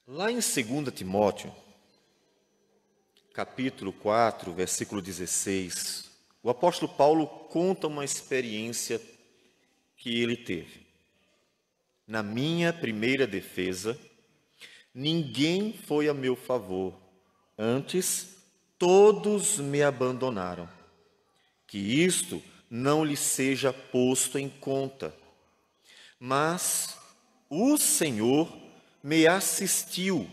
Lá em 2 Timóteo, capítulo 4, versículo 16, o apóstolo Paulo conta uma experiência que ele teve. Na minha primeira defesa, ninguém foi a meu favor, antes todos me abandonaram. Que isto não lhe seja posto em conta. Mas o Senhor me assistiu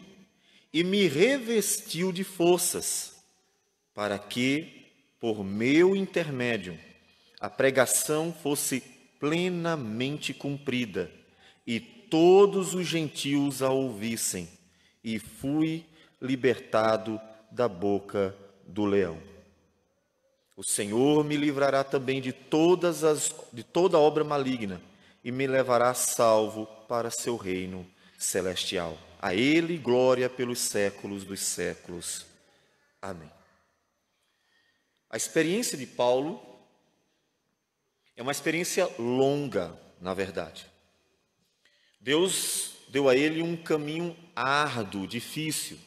e me revestiu de forças, para que, por meu intermédio, a pregação fosse plenamente cumprida e todos os gentios a ouvissem, e fui libertado da boca do leão. O Senhor me livrará também de toda obra maligna e me levará salvo para seu reino celestial. A Ele glória pelos séculos dos séculos. Amém. A experiência de Paulo é uma experiência longa, na verdade. Deus deu a ele um caminho árduo, difícil,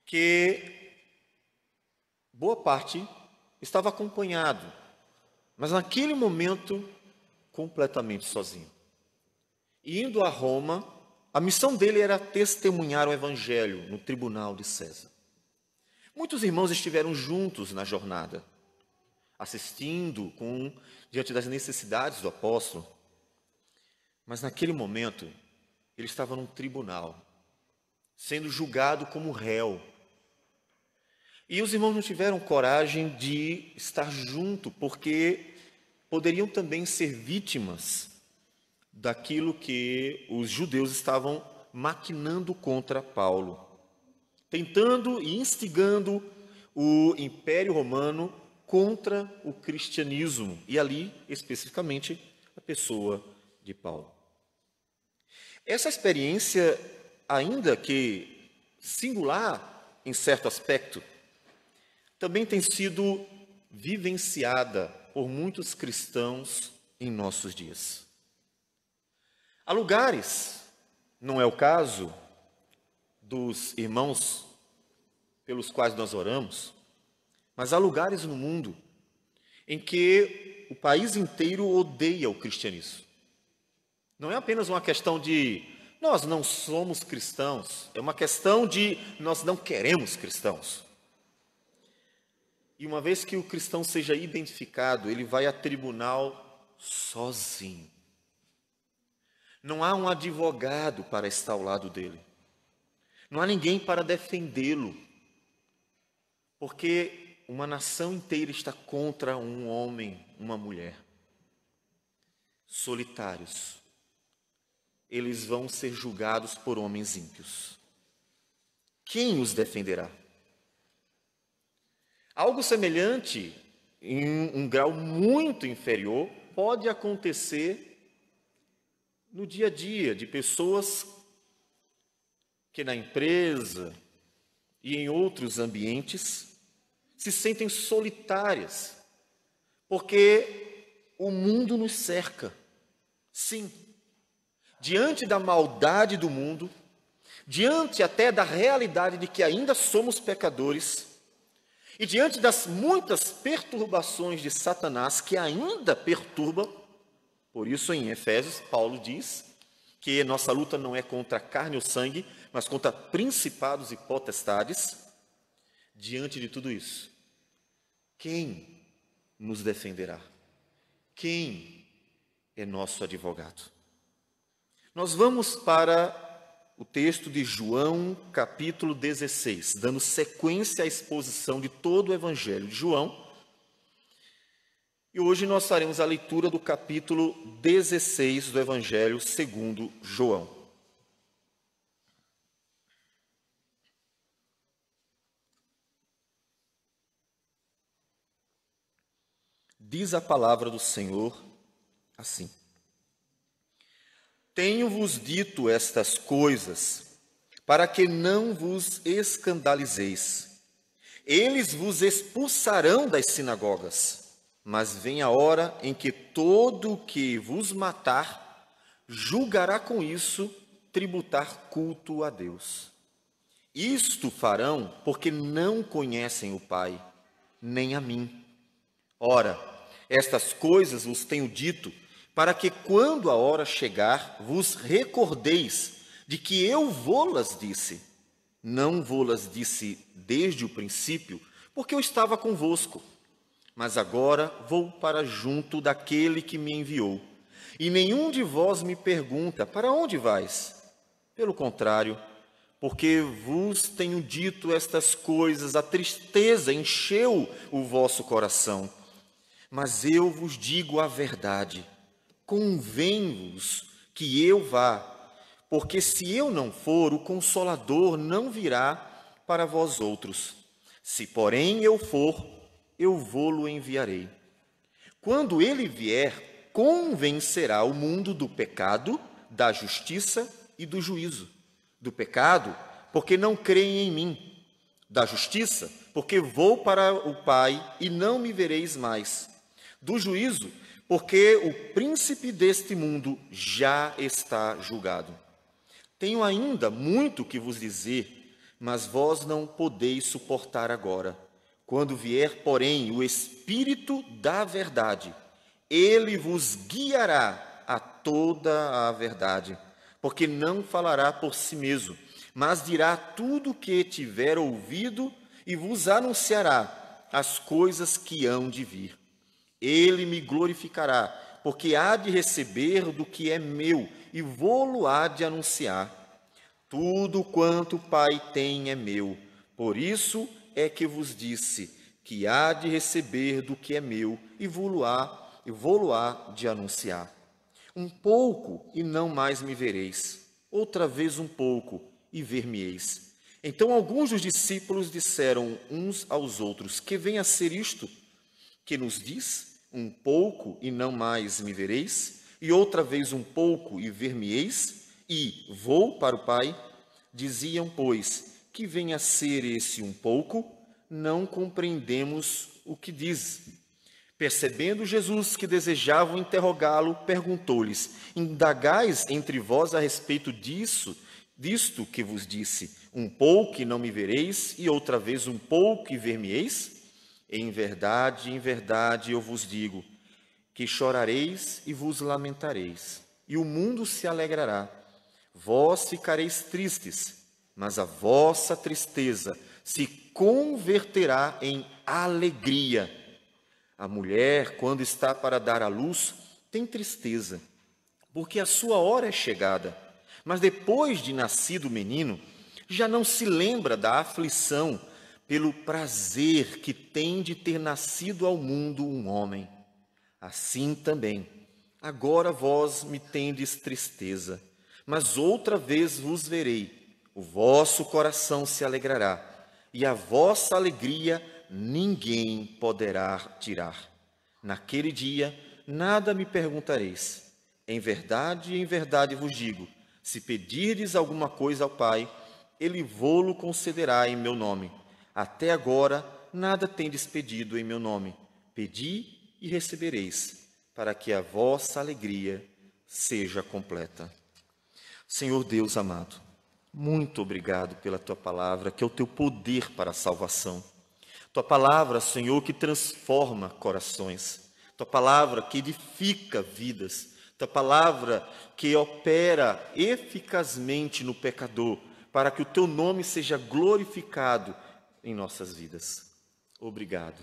que boa parte estava acompanhado, mas naquele momento completamente sozinho. E indo a Roma, a missão dele era testemunhar o evangelho no tribunal de César. Muitos irmãos estiveram juntos na jornada, assistindo diante das necessidades do apóstolo. Mas naquele momento, ele estava num tribunal, sendo julgado como réu. E os irmãos não tiveram coragem de estar junto, porque poderiam também ser vítimas daquilo que os judeus estavam maquinando contra Paulo, tentando e instigando o Império Romano contra o cristianismo, e ali, especificamente, a pessoa de Paulo. Essa experiência, ainda que singular em certo aspecto, também tem sido vivenciada por muitos cristãos em nossos dias. Há lugares, não é o caso dos irmãos pelos quais nós oramos, mas há lugares no mundo em que o país inteiro odeia o cristianismo. Não é apenas uma questão de nós não somos cristãos, é uma questão de nós não queremos cristãos. E uma vez que o cristão seja identificado, ele vai a tribunal sozinho. Não há um advogado para estar ao lado dele. Não há ninguém para defendê-lo. Porque uma nação inteira está contra um homem, uma mulher. Solitários. Eles vão ser julgados por homens ímpios. Quem os defenderá? Algo semelhante, em um grau muito inferior, pode acontecer no dia a dia de pessoas que na empresa e em outros ambientes se sentem solitárias, porque o mundo nos cerca. Sim, diante da maldade do mundo, diante até da realidade de que ainda somos pecadores, e diante das muitas perturbações de Satanás que ainda perturba, por isso em Efésios, Paulo diz que nossa luta não é contra a carne ou sangue, mas contra principados e potestades. Diante de tudo isso, quem nos defenderá? Quem é nosso advogado? Nós vamos para o texto de João, capítulo 16, dando sequência à exposição de todo o Evangelho de João. E hoje nós faremos a leitura do capítulo 16 do Evangelho segundo João. Diz a palavra do Senhor assim: Tenho-vos dito estas coisas, para que não vos escandalizeis. Eles vos expulsarão das sinagogas, mas vem a hora em que todo o que vos matar julgará com isso tributar culto a Deus. Isto farão porque não conhecem o Pai, nem a mim. Ora, estas coisas vos tenho dito, para que quando a hora chegar, vos recordeis de que eu vô-las disse. Não vô-las disse desde o princípio, porque eu estava convosco. Mas agora vou para junto daquele que me enviou. E nenhum de vós me pergunta, para onde vais? Pelo contrário, porque vos tenho dito estas coisas, a tristeza encheu o vosso coração. Mas eu vos digo a verdade, convém-vos que eu vá, porque se eu não for, o Consolador não virá para vós outros. Se, porém, eu for, eu vô-lo enviarei. Quando ele vier, convencerá o mundo do pecado, da justiça e do juízo. Do pecado, porque não creem em mim. Da justiça, porque vou para o Pai e não me vereis mais. Do juízo, porque o príncipe deste mundo já está julgado. Tenho ainda muito que vos dizer, mas vós não podeis suportar agora. Quando vier, porém, o Espírito da verdade, ele vos guiará a toda a verdade, porque não falará por si mesmo, mas dirá tudo o que tiver ouvido e vos anunciará as coisas que hão de vir. Ele me glorificará, porque há de receber do que é meu e vô-lo há de anunciar. Tudo quanto o Pai tem é meu, por isso é que vos disse que há de receber do que é meu e vô-lo há de anunciar. Um pouco e não mais me vereis, outra vez um pouco e ver-me-eis. Então alguns dos discípulos disseram uns aos outros, que vem a ser isto que nos diz? Um pouco e não mais me vereis, e outra vez um pouco e ver-me-eis, e vou para o Pai? Diziam, pois, que vem a ser esse um pouco, não compreendemos o que diz. Percebendo Jesus que desejavam interrogá-lo, perguntou-lhes, indagais entre vós a respeito disto que vos disse, um pouco e não me vereis, e outra vez um pouco e ver-me-eis? Em verdade, eu vos digo, que chorareis e vos lamentareis, e o mundo se alegrará. Vós ficareis tristes, mas a vossa tristeza se converterá em alegria. A mulher, quando está para dar à luz, tem tristeza, porque a sua hora é chegada. Mas depois de nascido o menino, já não se lembra da aflição pelo prazer que tem de ter nascido ao mundo um homem. Assim também, agora vós me tendes tristeza, mas outra vez vos verei, o vosso coração se alegrará, e a vossa alegria ninguém poderá tirar. Naquele dia, nada me perguntareis. Em verdade vos digo, se pedirdes alguma coisa ao Pai, ele vô-lo concederá em meu nome. Até agora, nada tendes pedido em meu nome. Pedi e recebereis, para que a vossa alegria seja completa. Senhor Deus amado, muito obrigado pela Tua palavra, que é o Teu poder para a salvação. Tua palavra, Senhor, que transforma corações. Tua palavra que edifica vidas. Tua palavra que opera eficazmente no pecador, para que o Teu nome seja glorificado em nossas vidas. Obrigado.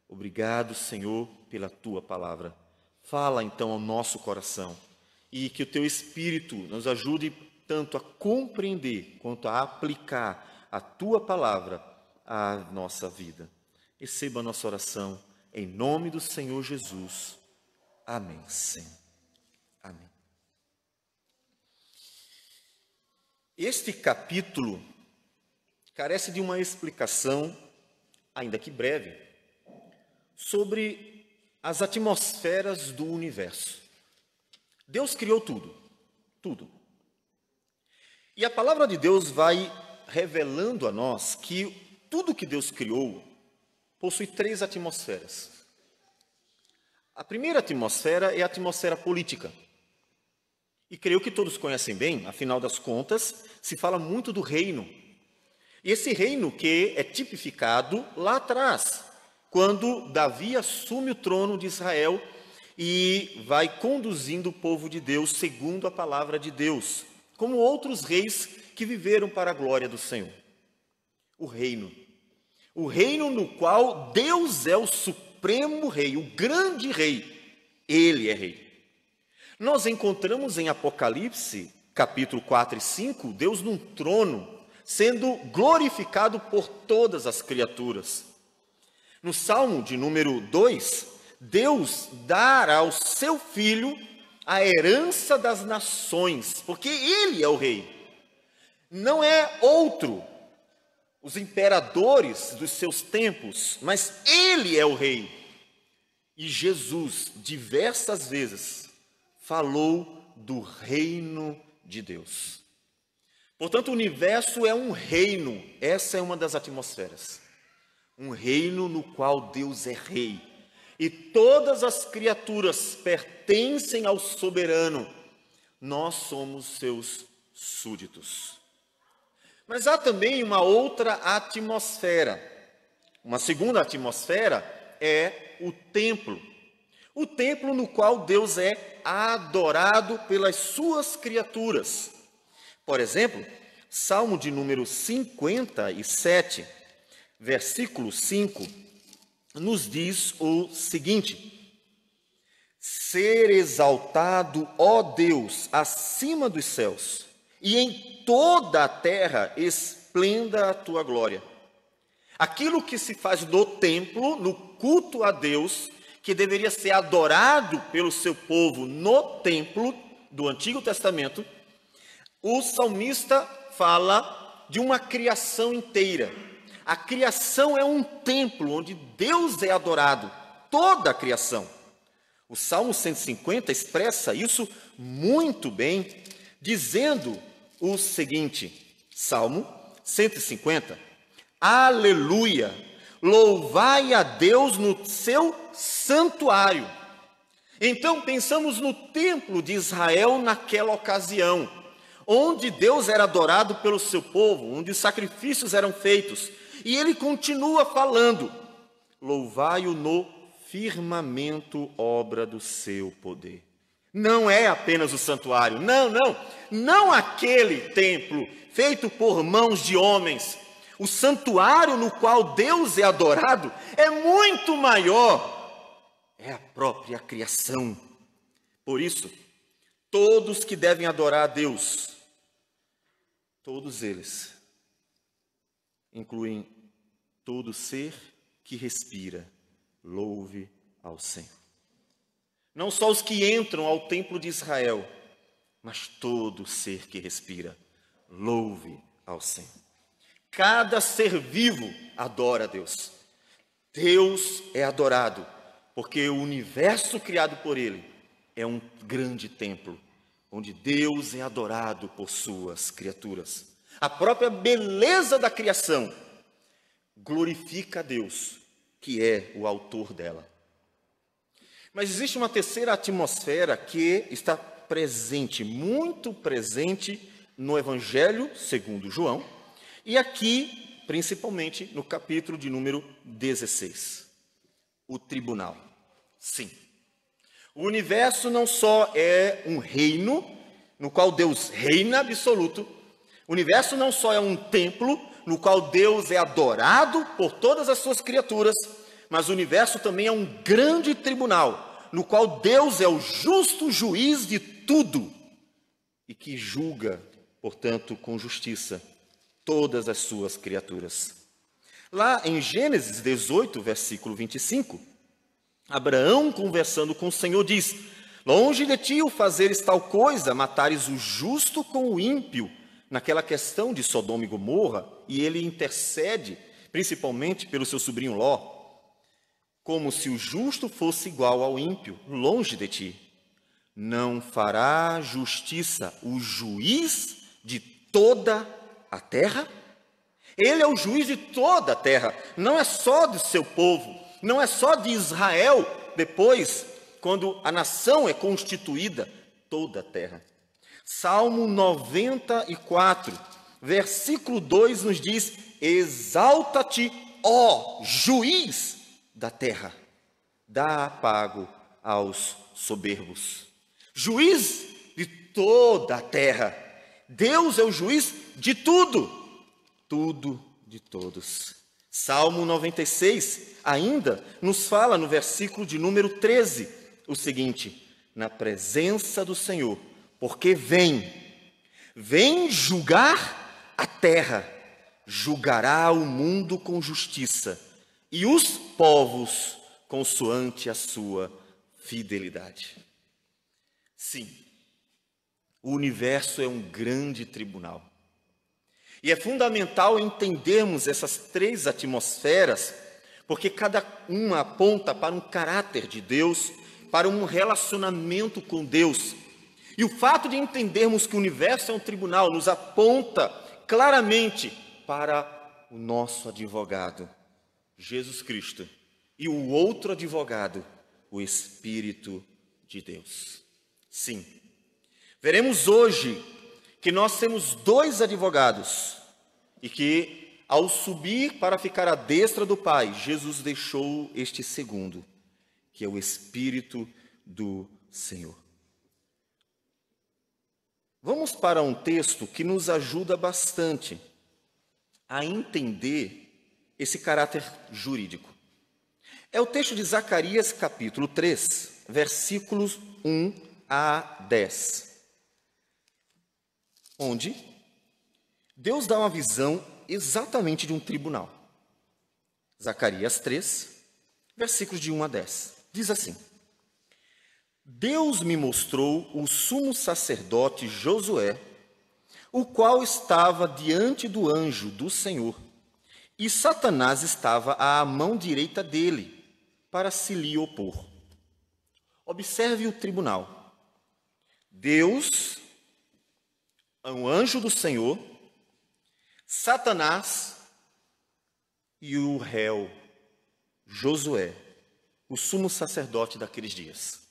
Obrigado, Senhor, pela Tua palavra. Fala, então, ao nosso coração e que o Teu Espírito nos ajude tanto a compreender quanto a aplicar a Tua palavra à nossa vida. Receba a nossa oração em nome do Senhor Jesus. Amém, Senhor. Amém. Este capítulo carece de uma explicação, ainda que breve, sobre as atmosferas do universo. Deus criou tudo, tudo. E a palavra de Deus vai revelando a nós que tudo que Deus criou possui 3 atmosferas. A primeira atmosfera é a atmosfera política. E creio que todos conhecem bem, afinal das contas, se fala muito do reino. E esse reino que é tipificado lá atrás, quando Davi assume o trono de Israel e vai conduzindo o povo de Deus segundo a palavra de Deus, como outros reis que viveram para a glória do Senhor. O reino no qual Deus é o supremo rei, o grande rei, ele é rei. Nós encontramos em Apocalipse, capítulo 4 e 5, Deus num trono, sendo glorificado por todas as criaturas. No Salmo de número 2, Deus dará ao seu filho a herança das nações, porque ele é o rei. Não é outro, os imperadores dos seus tempos, mas ele é o rei. E Jesus, diversas vezes, falou do reino de Deus. Portanto, o universo é um reino, essa é uma das atmosferas. Um reino no qual Deus é rei. E todas as criaturas pertencem ao soberano. Nós somos seus súditos. Mas há também uma outra atmosfera. Uma segunda atmosfera é o templo. O templo no qual Deus é adorado pelas suas criaturas. Por exemplo, Salmo de número 57, versículo 5, nos diz o seguinte: ser exaltado, ó Deus, acima dos céus, e em toda a terra esplenda a tua glória. Aquilo que se faz no templo, no culto a Deus, que deveria ser adorado pelo seu povo no templo do Antigo Testamento, o salmista fala de uma criação inteira. A criação é um templo onde Deus é adorado, toda a criação. O Salmo 150 expressa isso muito bem, dizendo o seguinte, Salmo 150, aleluia, louvai a Deus no seu santuário. Então pensamos no templo de Israel naquela ocasião, onde Deus era adorado pelo seu povo, onde os sacrifícios eram feitos. E ele continua falando, louvai-o no firmamento, obra do seu poder. Não é apenas o santuário, não aquele templo feito por mãos de homens. O santuário no qual Deus é adorado é muito maior, é a própria criação. Por isso, todos que devem adorar a Deus, todos eles incluem todo ser que respira, louve ao Senhor. Não só os que entram ao templo de Israel, mas todo ser que respira, louve ao Senhor. Cada ser vivo adora a Deus. Deus é adorado, porque o universo criado por Ele é um grande templo, onde Deus é adorado por suas criaturas. A própria beleza da criação glorifica a Deus, que é o autor dela. Mas existe uma terceira atmosfera que está presente, muito presente no Evangelho segundo João, e aqui, principalmente, no capítulo de número 16, o tribunal. Sim, o universo não só é um reino, no qual Deus reina absoluto, o universo não só é um templo, no qual Deus é adorado por todas as suas criaturas, mas o universo também é um grande tribunal, no qual Deus é o justo juiz de tudo, e que julga, portanto, com justiça, todas as suas criaturas. Lá em Gênesis 18, versículo 25, Abraão, conversando com o Senhor, diz: longe de ti o fazeres tal coisa, matares o justo com o ímpio, naquela questão de Sodoma e Gomorra, e ele intercede, principalmente pelo seu sobrinho Ló, como se o justo fosse igual ao ímpio, longe de ti. Não fará justiça o juiz de toda a terra? Ele é o juiz de toda a terra, não é só do seu povo, não é só de Israel, depois, quando a nação é constituída, toda a terra. Salmo 94, versículo 2 nos diz: exalta-te, ó juiz da terra, dá pago aos soberbos. Juiz de toda a terra. Deus é o juiz de tudo, tudo de todos. Salmo 96 ainda nos fala no versículo de número 13 o seguinte: na presença do Senhor, porque vem julgar a terra, julgará o mundo com justiça e os povos consoante a sua fidelidade. Sim, o universo é um grande tribunal. E é fundamental entendermos essas três atmosferas, porque cada uma aponta para um caráter de Deus, para um relacionamento com Deus. E o fato de entendermos que o universo é um tribunal nos aponta claramente para o nosso advogado, Jesus Cristo, e o outro advogado, o Espírito de Deus. Sim, veremos hoje que nós temos dois advogados e que, ao subir para ficar à destra do Pai, Jesus deixou este segundo, que é o Espírito do Senhor. Vamos para um texto que nos ajuda bastante a entender esse caráter jurídico. É o texto de Zacarias, capítulo 3, versículos 1 a 10. Onde Deus dá uma visão exatamente de um tribunal. Zacarias 3, versículos de 1 a 10. Diz assim: Deus me mostrou o sumo sacerdote Josué, o qual estava diante do anjo do Senhor, e Satanás estava à mão direita dele, para se lhe opor. Observe o tribunal. Deus, um anjo do Senhor, Satanás e o réu Josué, o sumo sacerdote daqueles dias.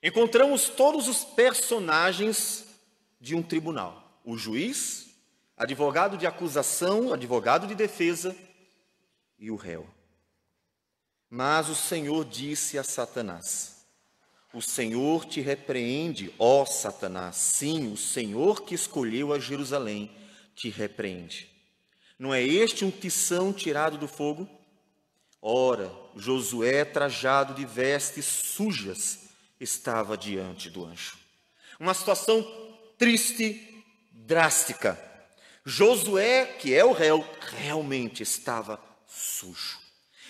Encontramos todos os personagens de um tribunal: o juiz, advogado de acusação, advogado de defesa e o réu. Mas o Senhor disse a Satanás: o Senhor te repreende, ó Satanás. Sim, o Senhor que escolheu a Jerusalém te repreende. Não é este um tição tirado do fogo? Ora, Josué, trajado de vestes sujas, estava diante do anjo. Uma situação triste, drástica. Josué, que é o réu, realmente estava sujo.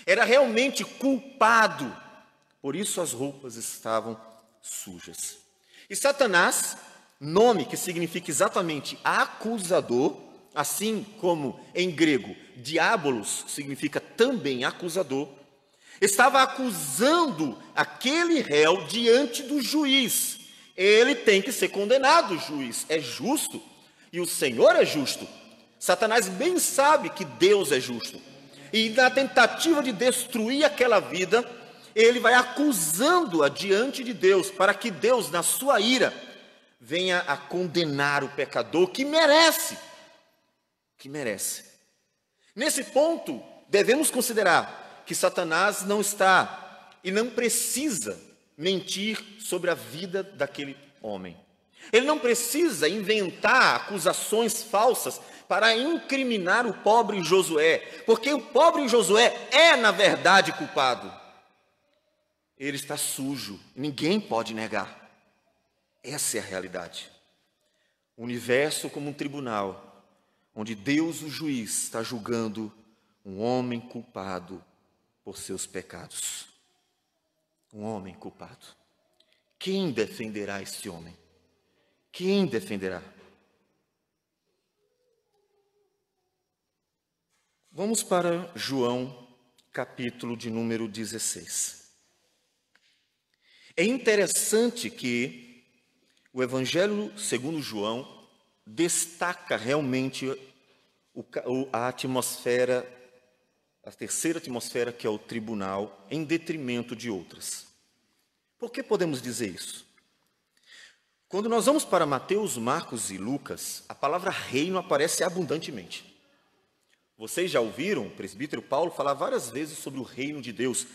Era realmente culpado. Por isso as roupas estavam sujas. E Satanás, nome que significa exatamente acusador, assim como em grego diabolos significa também acusador, estava acusando aquele réu diante do juiz. Ele tem que ser condenado, o juiz é justo e o Senhor é justo. Satanás bem sabe que Deus é justo. E na tentativa de destruir aquela vida, ele vai acusando-a diante de Deus, para que Deus, na sua ira, venha a condenar o pecador que merece. Nesse ponto, devemos considerar que Satanás não está e não precisa mentir sobre a vida daquele homem. Ele não precisa inventar acusações falsas para incriminar o pobre Josué, porque o pobre Josué é, na verdade, culpado. Ele está sujo, ninguém pode negar. Essa é a realidade. O universo como um tribunal, onde Deus, o juiz, está julgando um homem culpado por seus pecados. Um homem culpado. Quem defenderá esse homem? Quem defenderá? Vamos para João, capítulo de número 16. É interessante que o Evangelho segundo João destaca realmente a atmosfera, a terceira atmosfera, que é o tribunal, em detrimento de outras. Por que podemos dizer isso? Quando nós vamos para Mateus, Marcos e Lucas, a palavra reino aparece abundantemente. Vocês já ouviram o presbítero Paulo falar várias vezes sobre o reino de Deus.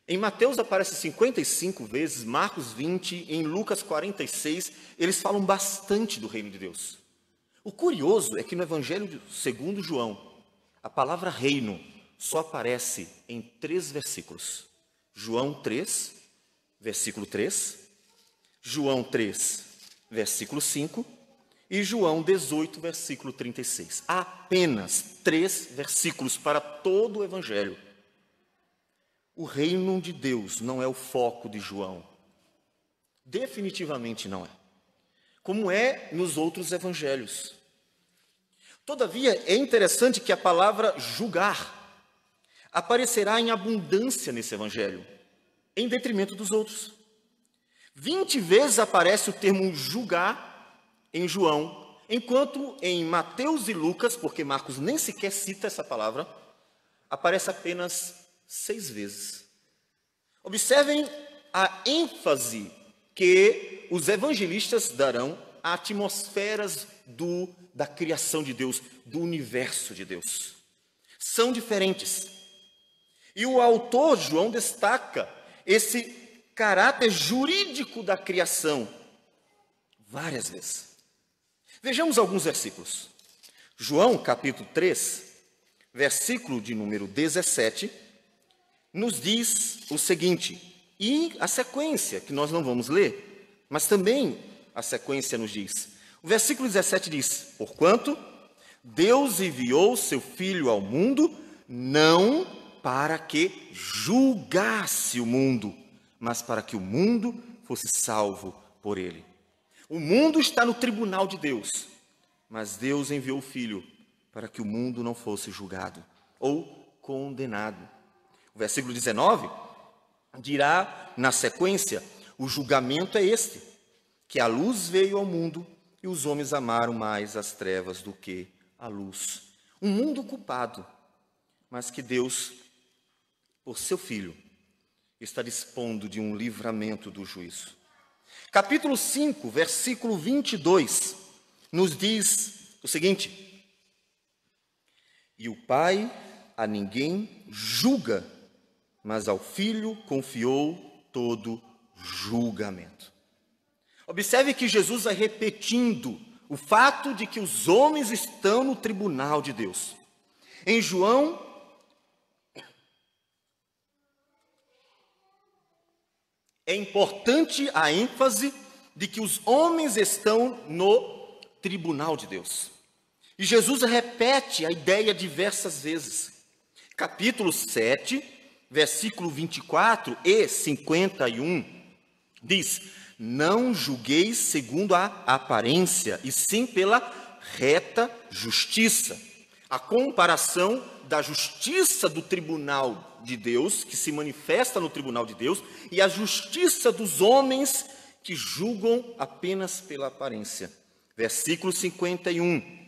Em Mateus aparece 55 vezes, Marcos 20, em Lucas 46, eles falam bastante do reino de Deus. O curioso é que no Evangelho segundo João, a palavra reino só aparece em 3 versículos. João 3, versículo 3, João 3, versículo 5 e João 18, versículo 36. Há apenas 3 versículos para todo o Evangelho. O reino de Deus não é o foco de João. Definitivamente não é. Como é nos outros evangelhos. Todavia, é interessante que a palavra julgar aparecerá em abundância nesse evangelho, em detrimento dos outros. 20 vezes aparece o termo julgar em João, enquanto em Mateus e Lucas, porque Marcos nem sequer cita essa palavra, aparece apenas 6 vezes. Observem a ênfase que os evangelistas darão a atmosferas da criação de Deus, do universo de Deus. São diferentes. E o autor João destaca esse caráter jurídico da criação várias vezes. Vejamos alguns versículos. João, capítulo 3, versículo de número 17, nos diz o seguinte, e a sequência, que nós não vamos ler, mas também a sequência nos diz. O versículo 17 diz, porquanto Deus enviou seu Filho ao mundo, não para que julgasse o mundo, mas para que o mundo fosse salvo por ele. O mundo está no tribunal de Deus, mas Deus enviou o Filho para que o mundo não fosse julgado ou condenado. O versículo 19 dirá na sequência, o julgamento é este, que a luz veio ao mundo e os homens amaram mais as trevas do que a luz. Um mundo culpado, mas que Deus, por seu Filho, está dispondo de um livramento do juízo. Capítulo 5, versículo 22, nos diz o seguinte, e o Pai a ninguém julga, mas ao Filho confiou todo julgamento. Observe que Jesus vai repetindo o fato de que os homens estão no tribunal de Deus. Em João, é importante a ênfase de que os homens estão no tribunal de Deus. E Jesus repete a ideia diversas vezes. Capítulo 7, versículo 24 e 51, diz, não julgueis segundo a aparência, e sim pela reta justiça. A comparação da justiça do tribunal de Deus, que se manifesta no tribunal de Deus, e a justiça dos homens que julgam apenas pela aparência. Versículo 51.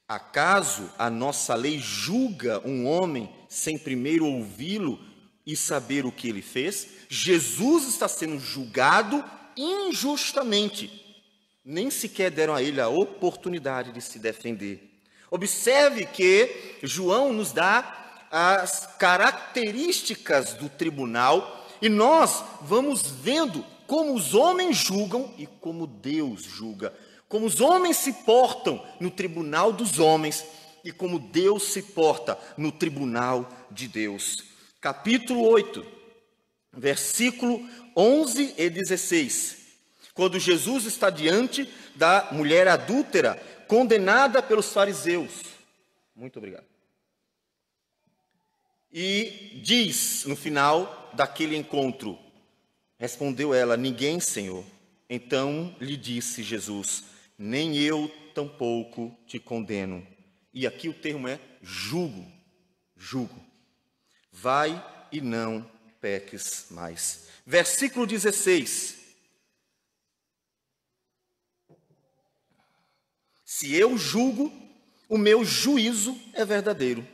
Acaso a nossa lei julga um homem sem primeiro ouvi-lo e saber o que ele fez? Jesus está sendo julgado injustamente. Nem sequer deram a ele a oportunidade de se defender. Observe que João nos dá as características do tribunal e nós vamos vendo como os homens julgam e como Deus julga. Como os homens se portam no tribunal dos homens e como Deus se porta no tribunal de Deus. Capítulo 8, versículo 11 e 16. Quando Jesus está diante da mulher adúltera, condenada pelos fariseus. Muito obrigado. E diz no final daquele encontro, respondeu ela, ninguém, Senhor. Então lhe disse Jesus, nem eu tampouco te condeno. E aqui o termo é julgo. Vai e não peques mais. Versículo 16. Se eu julgo, o meu juízo é verdadeiro,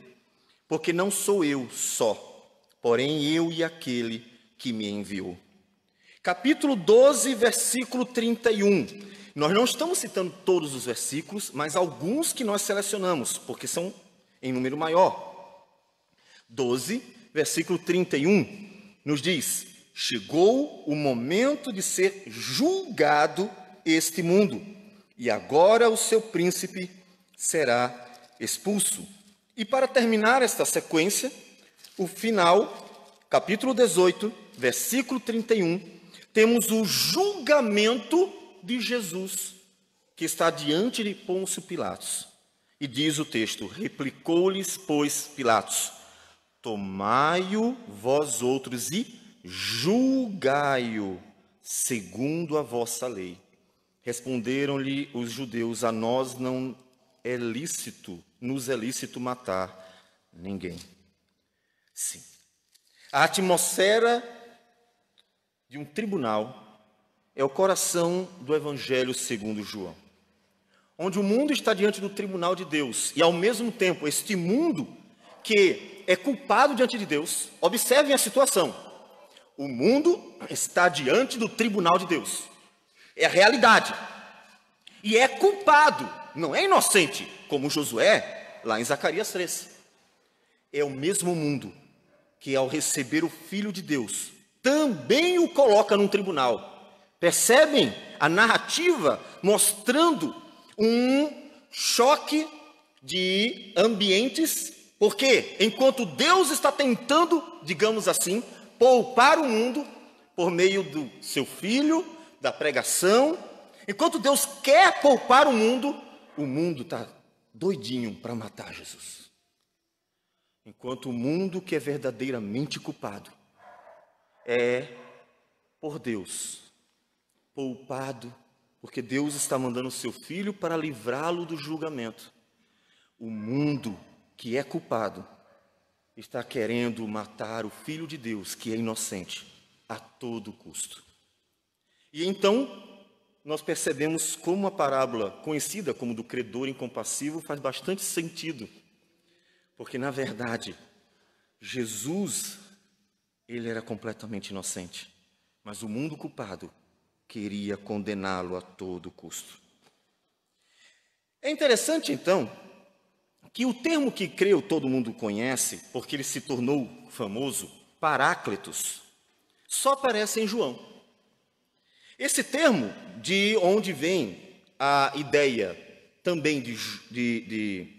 porque não sou eu só, porém eu e aquele que me enviou. capítulo 12, versículo 31. Nós não estamos citando todos os versículos, mas alguns que nós selecionamos, porque são em número maior. 12, versículo 31, nos diz: chegou o momento de ser julgado este mundo, e agora o seu príncipe será expulso. E para terminar esta sequência, o final, capítulo 18, versículo 31, temos o julgamento de Jesus, que está diante de Pôncio Pilatos. E diz o texto: replicou-lhes, pois, Pilatos: tomai-o vós outros e julgai-o segundo a vossa lei. Responderam-lhe os judeus: a nós não é lícito, nos é lícito matar ninguém. Sim. A atmosfera de um tribunal é o coração do Evangelho segundo João, onde o mundo está diante do tribunal de Deus, e ao mesmo tempo este mundo que é culpado diante de Deus. Observem a situação: o mundo está diante do tribunal de Deus, é a realidade, e é culpado, não é inocente, como Josué, lá em Zacarias 3. É o mesmo mundo que, ao receber o Filho de Deus, também o coloca num tribunal. Percebem a narrativa mostrando um choque de ambientes? Porque enquanto Deus está tentando, digamos assim, poupar o mundo por meio do seu Filho, da pregação, enquanto Deus quer poupar o mundo está doidinho para matar Jesus. Enquanto o mundo que é verdadeiramente culpado é, por Deus, poupado, porque Deus está mandando o seu Filho para livrá-lo do julgamento. O mundo que é culpado está querendo matar o Filho de Deus, que é inocente, a todo custo. E então nós percebemos como a parábola, conhecida como do credor incompassivo, faz bastante sentido. Porque, na verdade, Jesus, ele era completamente inocente, mas o mundo culpado queria condená-lo a todo custo. É interessante, então, que o termo que creio todo mundo conhece, porque ele se tornou famoso, Paráclitos, só aparece em João. Esse termo, de onde vem a ideia também de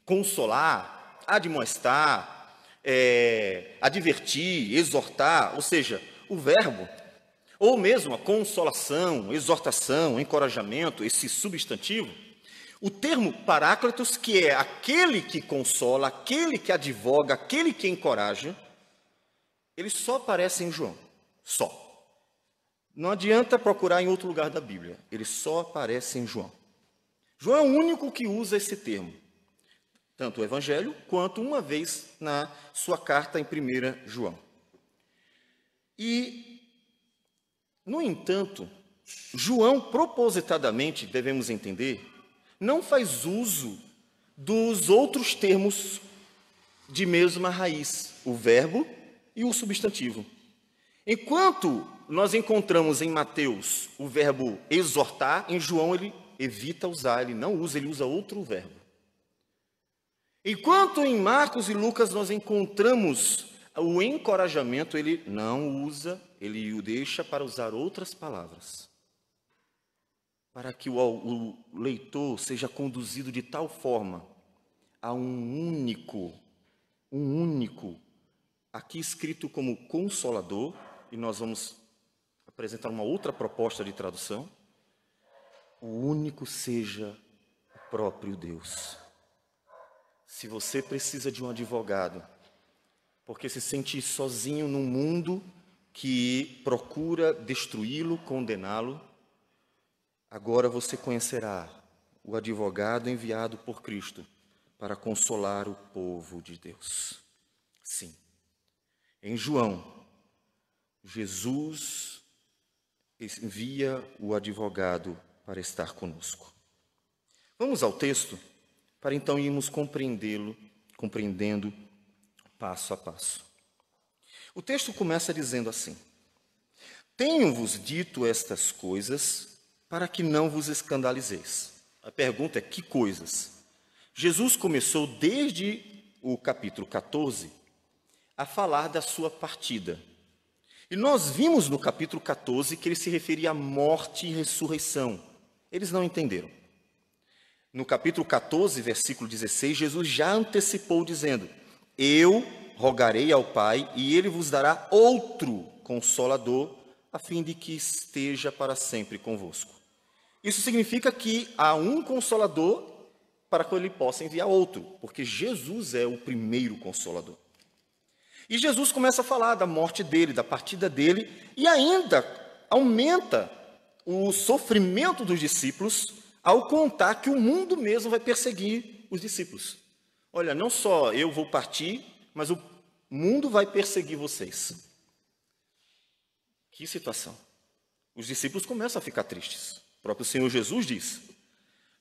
consolar, admoestar, advertir, exortar, ou seja, o verbo, ou mesmo a consolação, exortação, encorajamento, esse substantivo, o termo Paráclitos, que é aquele que consola, aquele que advoga, aquele que encoraja, ele só aparece em João, só. Não adianta procurar em outro lugar da Bíblia, ele só aparece em João. João é o único que usa esse termo, tanto o Evangelho, quanto uma vez na sua carta em 1 João. E, no entanto, João, propositadamente, devemos entender, não faz uso dos outros termos de mesma raiz, o verbo e o substantivo. Enquanto nós encontramos em Mateus o verbo exortar, em João ele evita usar, ele não usa, ele usa outro verbo. Enquanto em Marcos e Lucas nós encontramos o encorajamento, ele não usa, ele o deixa para usar outras palavras, para que o leitor seja conduzido de tal forma a um único, aqui escrito como Consolador, e nós vamos apresentar uma outra proposta de tradução, o único seja o próprio Deus. Se você precisa de um advogado, porque se sente sozinho num mundo que procura destruí-lo, condená-lo, agora você conhecerá o advogado enviado por Cristo para consolar o povo de Deus. Sim, em João, Jesus envia o advogado para estar conosco. Vamos ao texto, para então irmos compreendendo passo a passo. O texto começa dizendo assim: Tenho-vos dito estas coisas para que não vos escandalizeis. A pergunta é: que coisas? Jesus começou desde o capítulo 14 a falar da sua partida. E nós vimos no capítulo 14 que ele se referia à morte e ressurreição. Eles não entenderam. No capítulo 14, versículo 16, Jesus já antecipou dizendo: eu rogarei ao Pai e ele vos dará outro Consolador, a fim de que esteja para sempre convosco. Isso significa que há um Consolador para que ele possa enviar outro, porque Jesus é o primeiro Consolador. E Jesus começa a falar da morte dele, da partida dele, e ainda aumenta o sofrimento dos discípulos ao contar que o mundo mesmo vai perseguir os discípulos. Olha, não só eu vou partir, mas o mundo vai perseguir vocês. Que situação. Os discípulos começam a ficar tristes. O próprio Senhor Jesus diz.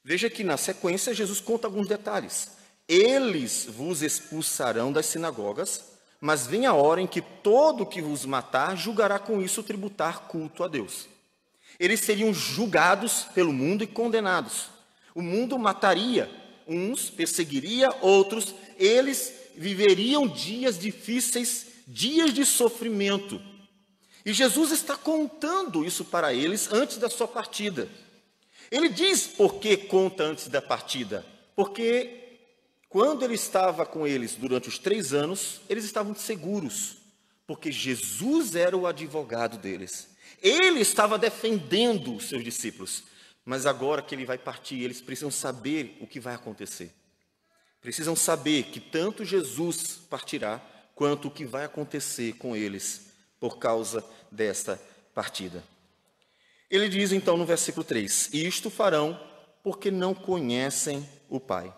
Veja que na sequência Jesus conta alguns detalhes. Eles vos expulsarão das sinagogas, mas vem a hora em que todo que vos matar julgará com isso tributar culto a Deus. Eles seriam julgados pelo mundo e condenados. O mundo mataria uns, perseguiria outros, eles viveriam dias difíceis, dias de sofrimento. E Jesus está contando isso para eles antes da sua partida. Ele diz por que conta antes da partida. Porque quando ele estava com eles durante os 3 anos, eles estavam seguros. Porque Jesus era o advogado deles. Ele estava defendendo os seus discípulos. Mas agora que ele vai partir, eles precisam saber o que vai acontecer. Precisam saber que tanto Jesus partirá, quanto o que vai acontecer com eles por causa desta partida. Ele diz então no versículo 3, isto farão porque não conhecem o Pai.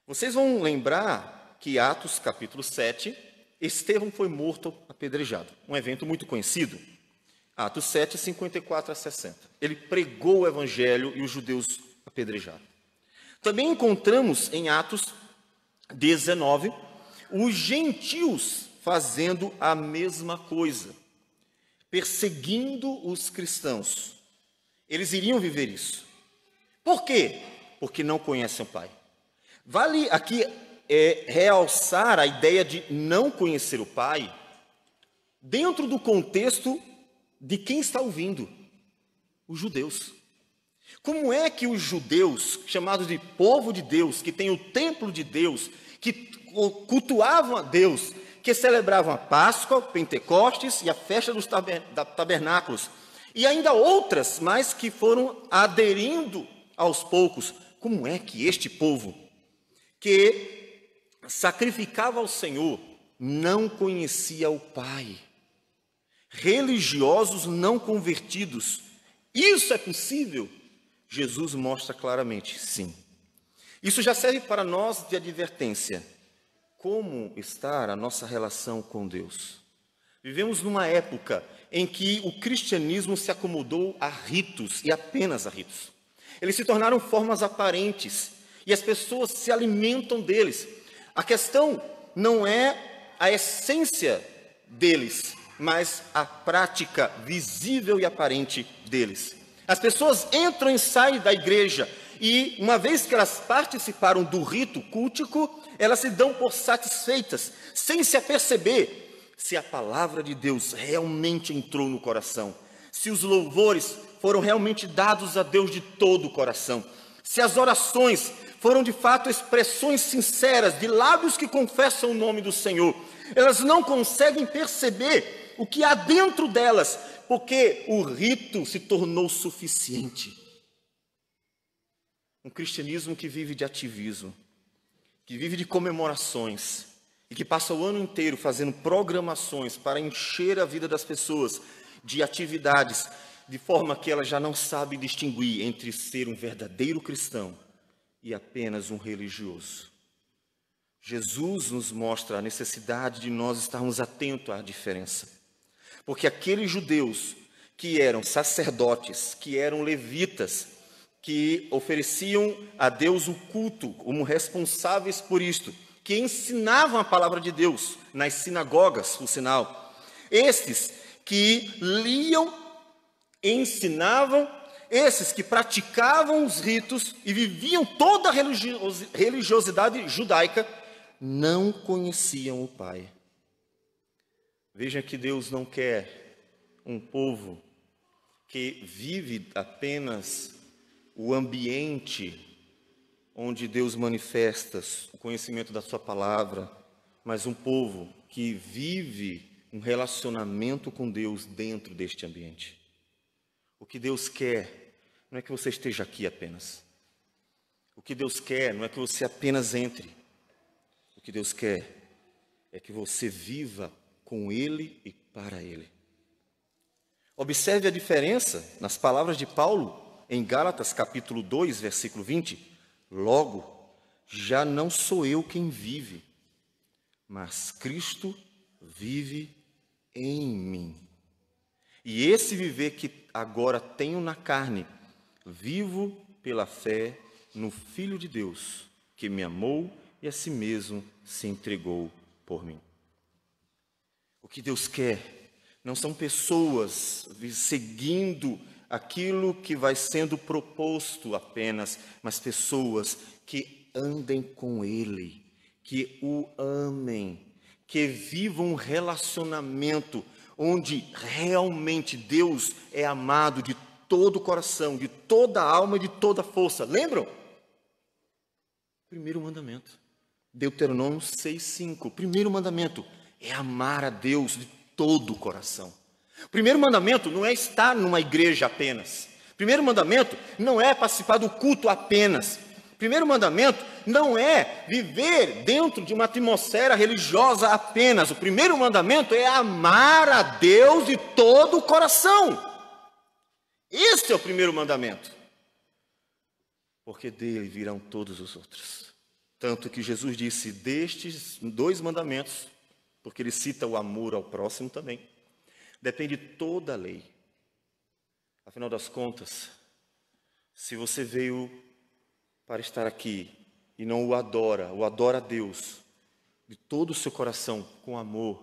Vocês vão lembrar que Atos capítulo 7, Estevão foi morto apedrejado. Um evento muito conhecido. Atos 7, 54 a 60. Ele pregou o evangelho e os judeus apedrejaram. Também encontramos em Atos 19, os gentios fazendo a mesma coisa, perseguindo os cristãos. Eles iriam viver isso. Por quê? Porque não conhecem o Pai. Vale aqui realçar a ideia de não conhecer o Pai dentro do contexto de quem está ouvindo, os judeus. Como é que os judeus, chamados de povo de Deus, que tem o templo de Deus, que cultuavam a Deus, que celebravam a Páscoa, Pentecostes e a festa dos tabernáculos, e ainda outras, mas que foram aderindo aos poucos, como é que este povo, que sacrificava ao Senhor, não conhecia o Pai? Religiosos não convertidos, isso é possível? Jesus mostra claramente, sim. Isso já serve para nós de advertência. Como está a nossa relação com Deus? Vivemos numa época em que o cristianismo se acomodou a ritos e apenas a ritos. Eles se tornaram formas aparentes e as pessoas se alimentam deles. A questão não é a essência deles, mas a prática visível e aparente deles. As pessoas entram e saem da igreja e, uma vez que elas participaram do rito cultico, elas se dão por satisfeitas, sem se aperceber se a palavra de Deus realmente entrou no coração, se os louvores foram realmente dados a Deus de todo o coração, se as orações foram de fato expressões sinceras de lábios que confessam o nome do Senhor. Elas não conseguem perceber o que há dentro delas, porque o rito se tornou suficiente. Um cristianismo que vive de ativismo, que vive de comemorações e que passa o ano inteiro fazendo programações para encher a vida das pessoas de atividades, de forma que elas já não sabem distinguir entre ser um verdadeiro cristão e apenas um religioso. Jesus nos mostra a necessidade de nós estarmos atentos à diferença. Porque aqueles judeus que eram sacerdotes, que eram levitas, que ofereciam a Deus o culto como responsáveis por isto, que ensinavam a palavra de Deus nas sinagogas, por sinal. Estes que liam, ensinavam, esses que praticavam os ritos e viviam toda a religiosidade judaica, não conheciam o Pai. Veja que Deus não quer um povo que vive apenas o ambiente onde Deus manifesta o conhecimento da sua palavra, mas um povo que vive um relacionamento com Deus dentro deste ambiente. O que Deus quer não é que você esteja aqui apenas. O que Deus quer não é que você apenas entre. O que Deus quer é que você viva com Ele e para Ele. Observe a diferença nas palavras de Paulo em Gálatas capítulo 2, versículo 20. Logo, já não sou eu quem vive, mas Cristo vive em mim. E esse viver que agora tenho na carne, vivo pela fé no Filho de Deus, que me amou e a si mesmo se entregou por mim. O que Deus quer não são pessoas seguindo aquilo que vai sendo proposto apenas, mas pessoas que andem com Ele, que o amem, que vivam um relacionamento onde realmente Deus é amado de todo o coração, de toda a alma e de toda a força. Lembram? Primeiro mandamento. Deuteronômio 6:5. Primeiro mandamento é amar a Deus de todo o coração. O primeiro mandamento não é estar numa igreja apenas. O primeiro mandamento não é participar do culto apenas. O primeiro mandamento não é viver dentro de uma atmosfera religiosa apenas. O primeiro mandamento é amar a Deus de todo o coração. Este é o primeiro mandamento. Porque dele virão todos os outros. Tanto que Jesus disse, destes 2 mandamentos, porque ele cita o amor ao próximo também, depende toda a lei. Afinal das contas, se você veio para estar aqui e não o adora a Deus de todo o seu coração, com amor,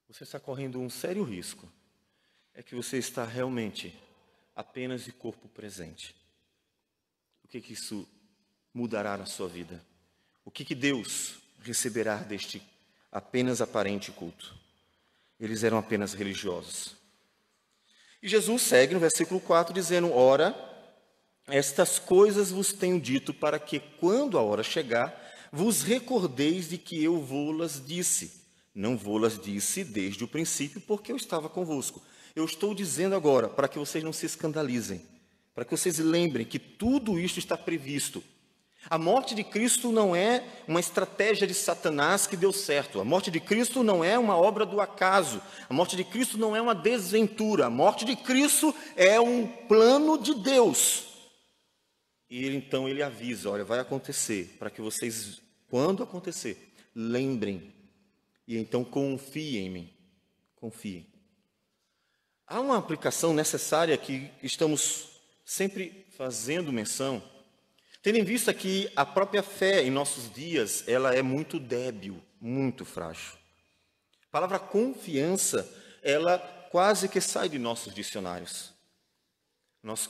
você está correndo um sério risco. É que você está realmente apenas de corpo presente. O que isso mudará na sua vida? O que Deus receberá deste apenas aparente culto? Eles eram apenas religiosos. E Jesus segue no versículo 4 dizendo, ora, estas coisas vos tenho dito para que, quando a hora chegar, vos recordeis de que eu vô-las disse. Não vô-las disse desde o princípio, porque eu estava convosco. Eu estou dizendo agora, para que vocês não se escandalizem, para que vocês lembrem que tudo isto está previsto. A morte de Cristo não é uma estratégia de Satanás que deu certo. A morte de Cristo não é uma obra do acaso. A morte de Cristo não é uma desventura. A morte de Cristo é um plano de Deus. E então ele avisa, olha, vai acontecer, para que vocês, quando acontecer, lembrem. E então confiem em mim. Confiem. Há uma aplicação necessária que estamos sempre fazendo menção, tendo em vista que a própria fé em nossos dias, ela é muito débil, muito frágil. A palavra confiança, ela quase que sai de nossos dicionários. Nós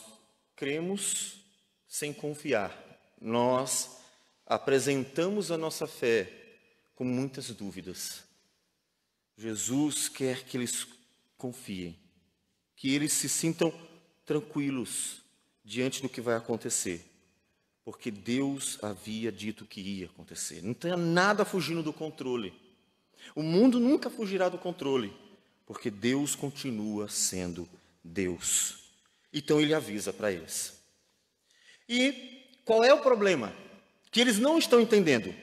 cremos sem confiar. Nós apresentamos a nossa fé com muitas dúvidas. Jesus quer que eles confiem, que eles se sintam tranquilos diante do que vai acontecer, porque Deus havia dito que ia acontecer. Não tem nada fugindo do controle. O mundo nunca fugirá do controle, porque Deus continua sendo Deus. Então ele avisa para eles. E qual é o problema? Que eles não estão entendendo.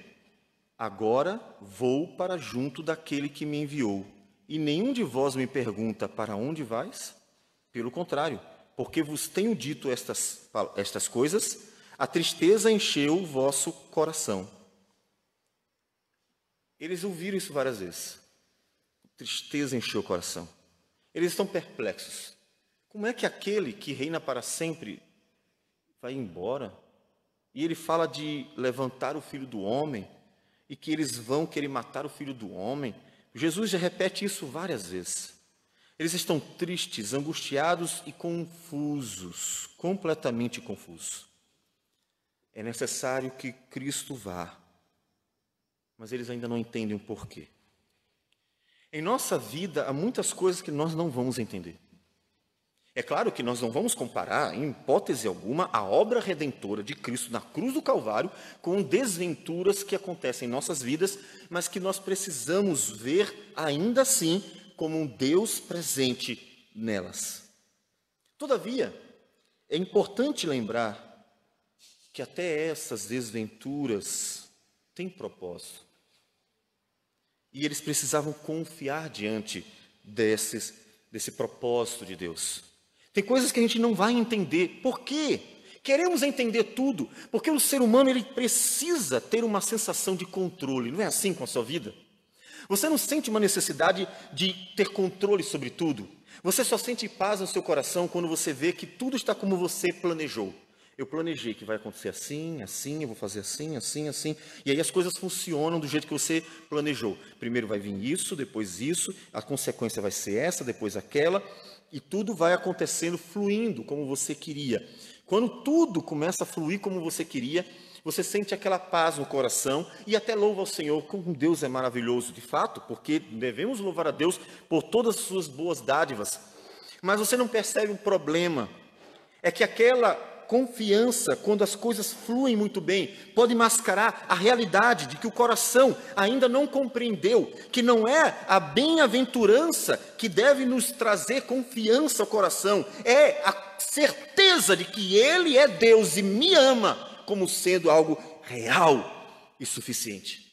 Agora vou para junto daquele que me enviou, e nenhum de vós me pergunta, para onde vais? Pelo contrário, porque vos tenho dito estas coisas, a tristeza encheu o vosso coração. Eles ouviram isso várias vezes. Tristeza encheu o coração. Eles estão perplexos. Como é que aquele que reina para sempre vai embora? E ele fala de levantar o Filho do Homem e que eles vão querer matar o Filho do Homem. Jesus já repete isso várias vezes. Eles estão tristes, angustiados e confusos, completamente confusos. É necessário que Cristo vá, mas eles ainda não entendem o porquê. Em nossa vida, há muitas coisas que nós não vamos entender. É claro que nós não vamos comparar, em hipótese alguma, a obra redentora de Cristo na cruz do Calvário com desventuras que acontecem em nossas vidas, mas que nós precisamos ver, ainda assim, como um Deus presente nelas. Todavia, é importante lembrar que até essas desventuras têm propósito. E eles precisavam confiar diante desse propósito de Deus. Tem coisas que a gente não vai entender. Por quê? Queremos entender tudo, porque o ser humano ele precisa ter uma sensação de controle. Não é assim com a sua vida? Você não sente uma necessidade de ter controle sobre tudo. Você só sente paz no seu coração quando você vê que tudo está como você planejou. Eu planejei que vai acontecer assim, assim, eu vou fazer assim, assim, assim. E aí as coisas funcionam do jeito que você planejou. Primeiro vai vir isso, depois isso, a consequência vai ser essa, depois aquela. E tudo vai acontecendo, fluindo como você queria. Quando tudo começa a fluir como você queria, você sente aquela paz no coração e até louva ao Senhor, como Deus é maravilhoso de fato, porque devemos louvar a Deus por todas as suas boas dádivas. Mas você não percebe um problema. É que aquela confiança, quando as coisas fluem muito bem, pode mascarar a realidade de que o coração ainda não compreendeu, que não é a bem-aventurança que deve nos trazer confiança ao coração, é a certeza de que Ele é Deus e me ama como sendo algo real e suficiente.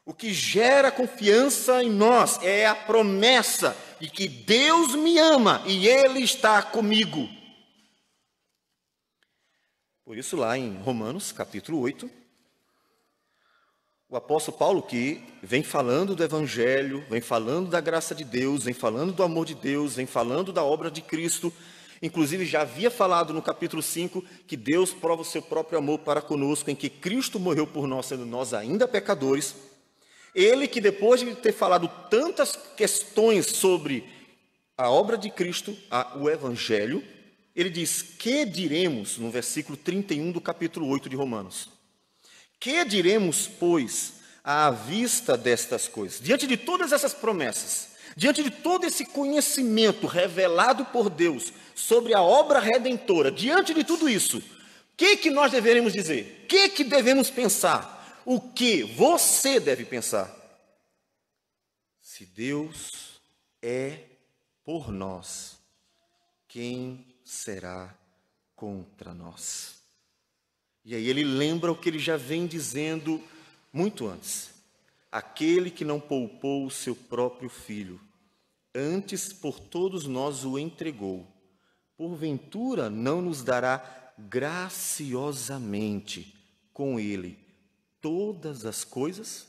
O que gera confiança em nós é a promessa de que Deus me ama e Ele está comigo. Por isso, lá em Romanos, capítulo 8, o apóstolo Paulo, que vem falando do Evangelho, vem falando da graça de Deus, vem falando do amor de Deus, vem falando da obra de Cristo, inclusive já havia falado no capítulo 5 que Deus prova o seu próprio amor para conosco, em que Cristo morreu por nós, sendo nós ainda pecadores. Ele que depois de ter falado tantas questões sobre a obra de Cristo, o Evangelho, ele diz, que diremos, no versículo 31 do capítulo 8 de Romanos? Que diremos, pois, à vista destas coisas? Diante de todas essas promessas, diante de todo esse conhecimento revelado por Deus sobre a obra redentora, diante de tudo isso, o que nós deveremos dizer? O que devemos pensar? O que você deve pensar? Se Deus é por nós, quem será contra nós? E aí ele lembra o que ele já vem dizendo muito antes. Aquele que não poupou o seu próprio filho, antes por todos nós o entregou, porventura não nos dará graciosamente com ele todas as coisas?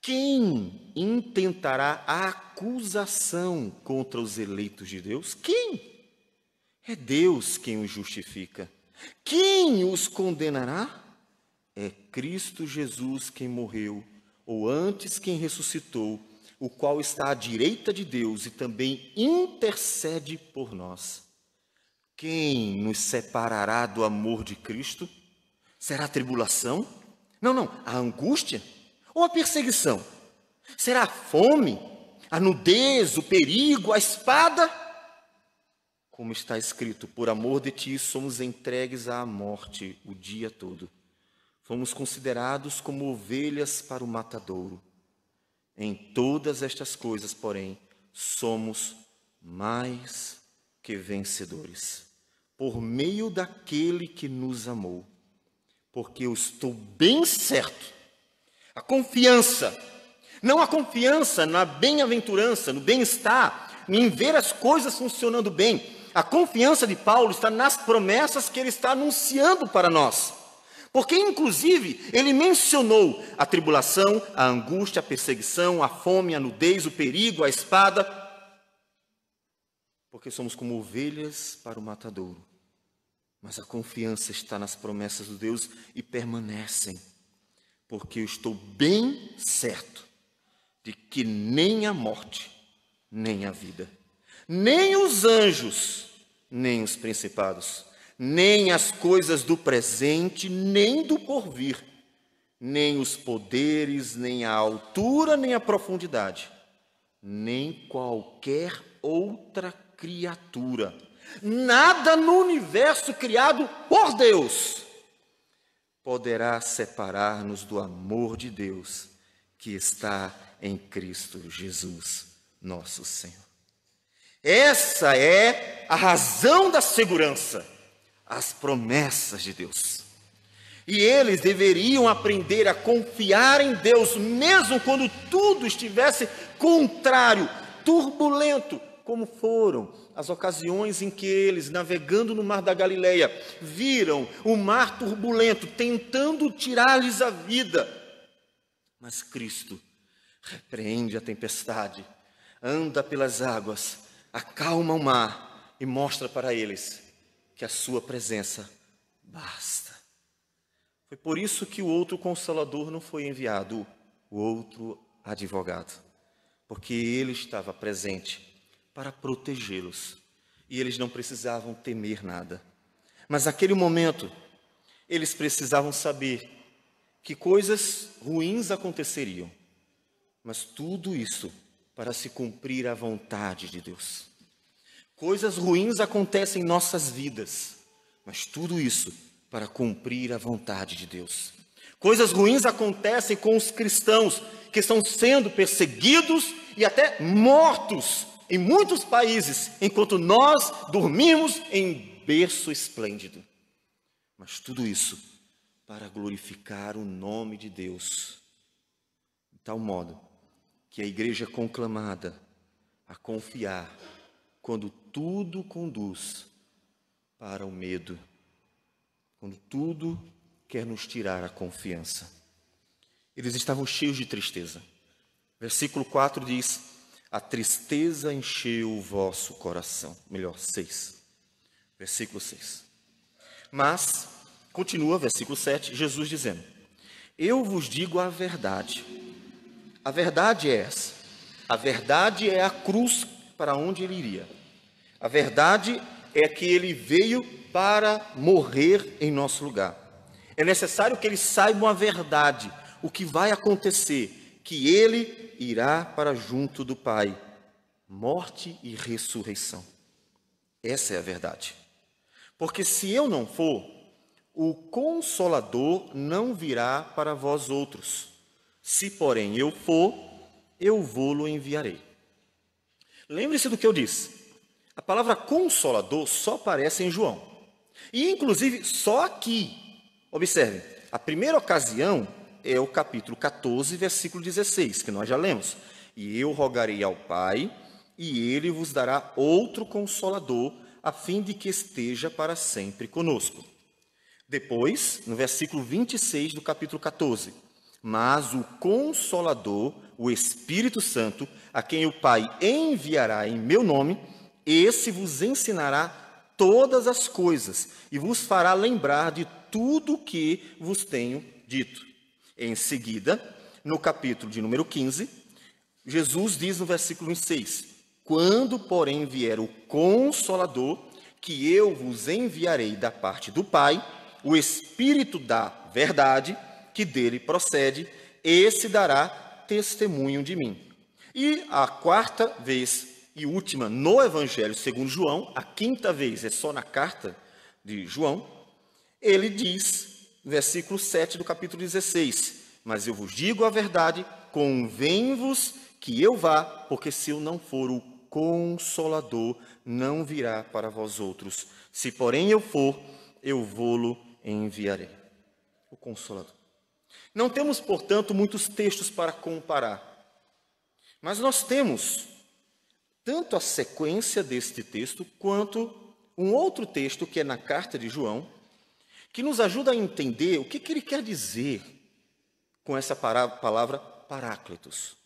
Quem intentará a acusação contra os eleitos de Deus? Quem? É Deus quem os justifica. Quem os condenará? É Cristo Jesus quem morreu, ou antes quem ressuscitou, o qual está à direita de Deus e também intercede por nós. Quem nos separará do amor de Cristo? Será a tribulação? Não, a angústia? Ou a perseguição? Será a fome, a nudez, o perigo, a espada? Como está escrito, por amor de ti somos entregues à morte o dia todo. Fomos considerados como ovelhas para o matadouro. Em todas estas coisas, porém, somos mais que vencedores, por meio daquele que nos amou. Porque eu estou bem certo, a confiança, não a confiança na bem-aventurança, no bem-estar, em ver as coisas funcionando bem. A confiança de Paulo está nas promessas que ele está anunciando para nós. Porque, inclusive, ele mencionou a tribulação, a angústia, a perseguição, a fome, a nudez, o perigo, a espada. Porque somos como ovelhas para o matadouro. Mas a confiança está nas promessas de Deus e permanecem. Porque eu estou bem certo de que nem a morte, nem a vida, nem os anjos, nem os principados, nem as coisas do presente, nem do porvir, nem os poderes, nem a altura, nem a profundidade, nem qualquer outra criatura. Nada no universo criado por Deus poderá separar-nos do amor de Deus que está em Cristo Jesus, nosso Senhor. Essa é a razão da segurança, as promessas de Deus. E eles deveriam aprender a confiar em Deus, mesmo quando tudo estivesse contrário, turbulento, como foram as ocasiões em que eles, navegando no mar da Galileia, viram o mar turbulento, tentando tirar-lhes a vida. Mas Cristo repreende a tempestade, anda pelas águas, acalma o mar e mostra para eles que a sua presença basta. Foi por isso que o outro Consolador não foi enviado, o outro advogado, porque ele estava presente para protegê-los e eles não precisavam temer nada. Mas naquele momento, eles precisavam saber que coisas ruins aconteceriam, mas tudo isso para se cumprir a vontade de Deus. Coisas ruins acontecem em nossas vidas, mas tudo isso para cumprir a vontade de Deus. Coisas ruins acontecem com os cristãos que estão sendo perseguidos e até mortos em muitos países, enquanto nós dormimos em berço esplêndido. Mas tudo isso para glorificar o nome de Deus, de tal modo que a igreja é conclamada a confiar quando tudo conduz para o medo, quando tudo quer nos tirar a confiança. Eles estavam cheios de tristeza. Versículo 4 diz: a tristeza encheu o vosso coração. Melhor, 6. Versículo 6. Mas, continua, versículo 7, Jesus dizendo: eu vos digo a verdade. A verdade é essa. A verdade é a cruz para onde ele iria. A verdade é que ele veio para morrer em nosso lugar. É necessário que eles saibam a verdade, o que vai acontecer, que ele irá para junto do Pai, morte e ressurreição. Essa é a verdade. Porque se eu não for, o Consolador não virá para vós outros. Se, porém, eu for, eu vou-lo enviarei. Lembre-se do que eu disse. A palavra Consolador só aparece em João. E, inclusive, só aqui. Observe, a primeira ocasião é o capítulo 14, versículo 16, que nós já lemos. E eu rogarei ao Pai, e ele vos dará outro Consolador, a fim de que esteja para sempre conosco. Depois, no versículo 26 do capítulo 14, mas o Consolador, o Espírito Santo, a quem o Pai enviará em meu nome, esse vos ensinará todas as coisas e vos fará lembrar de tudo o que vos tenho dito. Em seguida, no capítulo de número 15, Jesus diz no versículo 26, quando, porém, vier o Consolador, que eu vos enviarei da parte do Pai, o Espírito da verdade, que dele procede, esse dará testemunho de mim. E a quarta vez e última no Evangelho segundo João, a quinta vez é só na carta de João, ele diz, versículo 7 do capítulo 16, mas eu vos digo a verdade, convém-vos que eu vá, porque se eu não for, o Consolador não virá para vós outros. Se, porém, eu for, eu vou-lo enviarei. O Consolador. Não temos, portanto, muitos textos para comparar, mas nós temos tanto a sequência deste texto, quanto um outro texto, que é na carta de João, que nos ajuda a entender o que ele quer dizer com essa palavra Paráclitos.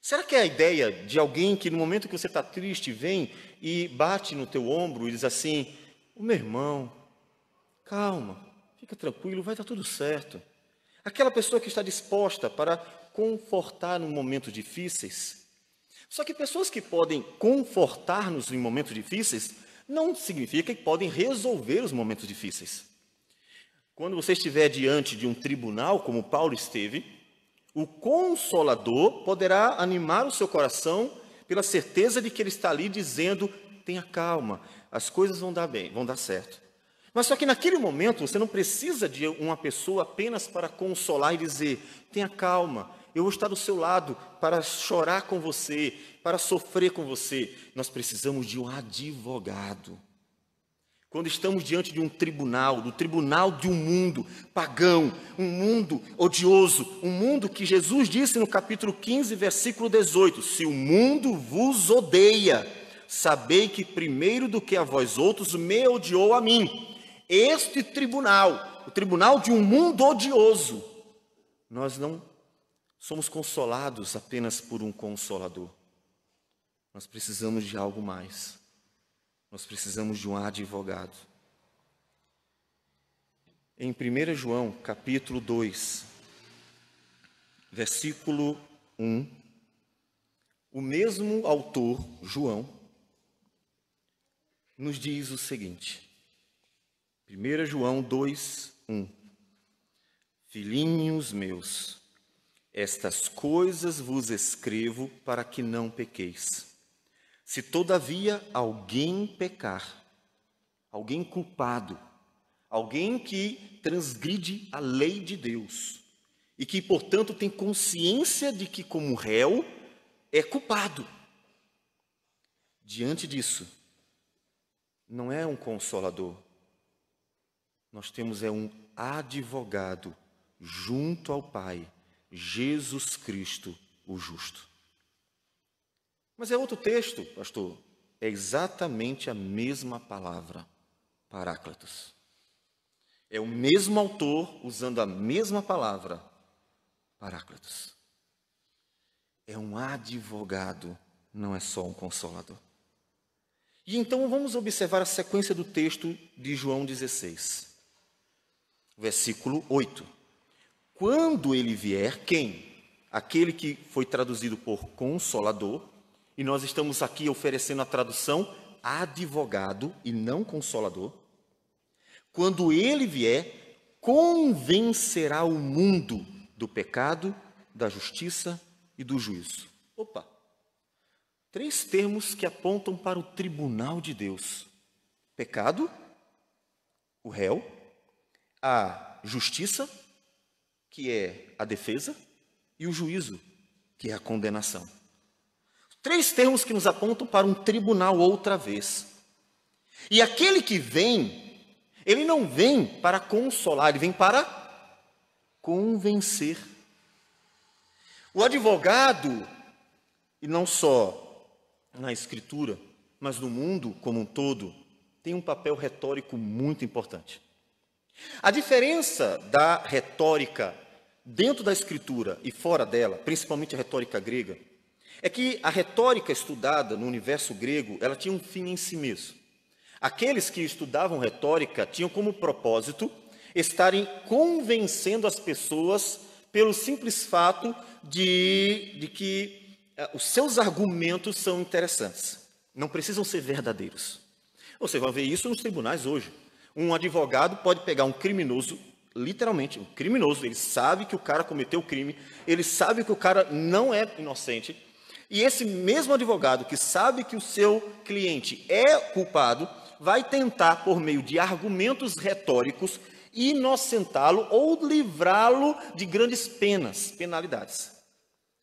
Será que é a ideia de alguém que no momento que você está triste, vem e bate no teu ombro e diz assim, meu irmão, calma, fica tranquilo, vai dar tudo certo. Aquela pessoa que está disposta para confortar em momentos difíceis. Só que pessoas que podem confortar-nos em momentos difíceis, não significa que podem resolver os momentos difíceis. Quando você estiver diante de um tribunal, como Paulo esteve, o Consolador poderá animar o seu coração pela certeza de que ele está ali dizendo: tenha calma, as coisas vão dar bem, vão dar certo. Mas só que naquele momento você não precisa de uma pessoa apenas para consolar e dizer: tenha calma, eu vou estar do seu lado para chorar com você, para sofrer com você. Nós precisamos de um advogado. Quando estamos diante de um tribunal, do tribunal de um mundo pagão, um mundo odioso, um mundo que Jesus disse no capítulo 15, versículo 18: se o mundo vos odeia, sabei que primeiro do que a vós outros me odiou a mim. Este tribunal, o tribunal de um mundo odioso, nós não somos consolados apenas por um consolador. Nós precisamos de algo mais. Nós precisamos de um advogado. Em 1 João, capítulo 2, versículo 1, o mesmo autor, João, nos diz o seguinte. 1 João 2, 1. Filhinhos meus, estas coisas vos escrevo para que não pequeis. Se todavia alguém pecar, alguém culpado, alguém que transgride a lei de Deus e que, portanto, tem consciência de que, como réu, é culpado. Diante disso, não é um consolador. Nós temos um advogado junto ao Pai, Jesus Cristo, o justo. Mas é outro texto, pastor. É exatamente a mesma palavra, Paráclitos. É o mesmo autor usando a mesma palavra, Paráclitos. É um advogado, não é só um consolador. E então vamos observar a sequência do texto de João 16. Versículo 8. Quando ele vier, quem? Aquele que foi traduzido por consolador, e nós estamos aqui oferecendo a tradução advogado e não consolador. Quando ele vier, convencerá o mundo do pecado, da justiça e do juízo. Opa! 3 termos que apontam para o tribunal de Deus: pecado, o réu, a justiça, que é a defesa, e o juízo, que é a condenação. 3 termos que nos apontam para um tribunal outra vez. E aquele que vem, ele não vem para consolar, ele vem para convencer. O advogado, e não só na Escritura, mas no mundo como um todo, tem um papel retórico muito importante. A diferença da retórica dentro da Escritura e fora dela, principalmente a retórica grega, é que a retórica estudada no universo grego, ela tinha um fim em si mesmo. Aqueles que estudavam retórica tinham como propósito estarem convencendo as pessoas pelo simples fato de que os seus argumentos são interessantes. Não precisam ser verdadeiros. Você vai ver isso nos tribunais hoje. Um advogado pode pegar um criminoso, literalmente um criminoso, ele sabe que o cara cometeu o crime, ele sabe que o cara não é inocente, e esse mesmo advogado que sabe que o seu cliente é culpado, vai tentar, por meio de argumentos retóricos, inocentá-lo ou livrá-lo de grandes penalidades.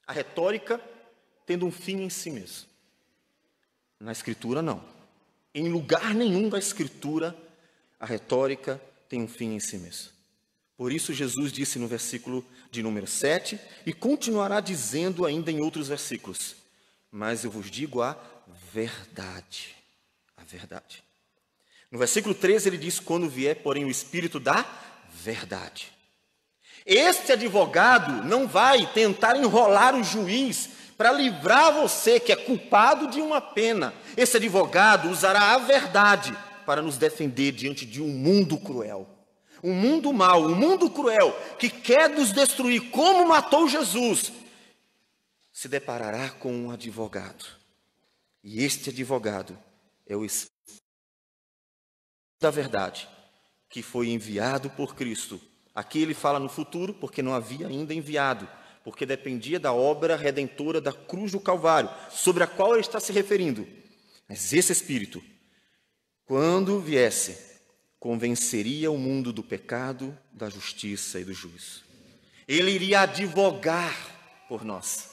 A retórica tendo um fim em si mesmo. Na Escritura, não. Em lugar nenhum da Escritura, a retórica tem um fim em si mesmo. Por isso, Jesus disse no versículo de número 7, e continuará dizendo ainda em outros versículos: mas eu vos digo a verdade. A verdade. No versículo 13, ele diz: quando vier, porém, o Espírito da verdade. Este advogado não vai tentar enrolar o juiz para livrar você que é culpado de uma pena. Esse advogado usará a verdade para nos defender diante de um mundo cruel. Um mundo mau, um mundo cruel, que quer nos destruir como matou Jesus. se deparará com um advogado. E este advogado é o Espírito da verdade, que foi enviado por Cristo. Aqui ele fala no futuro, porque não havia ainda enviado, porque dependia da obra redentora da cruz do Calvário, sobre a qual ele está se referindo. Mas esse Espírito, quando viesse, convenceria o mundo do pecado, da justiça e do juízo. Ele iria advogar por nós.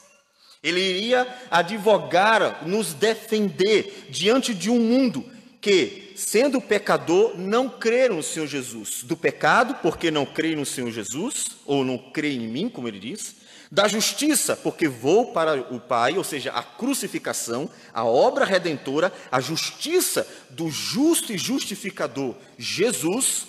Ele iria advogar, nos defender diante de um mundo que, sendo pecador, não crê no Senhor Jesus. Do pecado, porque não crê no Senhor Jesus, ou não crê em mim, como ele diz. Da justiça, porque vou para o Pai, ou seja, a crucificação, a obra redentora, a justiça do justo e justificador Jesus.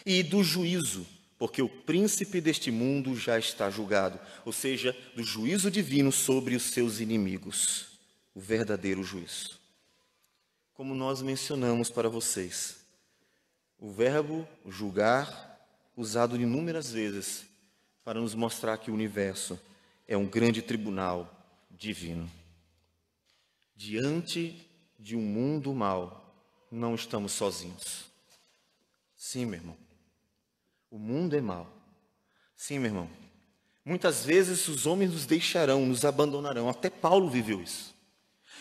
E do juízo, porque o príncipe deste mundo já está julgado, ou seja, do juízo divino sobre os seus inimigos, o verdadeiro juízo. Como nós mencionamos para vocês, o verbo julgar, usado inúmeras vezes, para nos mostrar que o universo é um grande tribunal divino. Diante de um mundo mau, não estamos sozinhos. Sim, meu irmão. O mundo é mau. Sim, meu irmão. Muitas vezes os homens nos deixarão, nos abandonarão. Até Paulo viveu isso.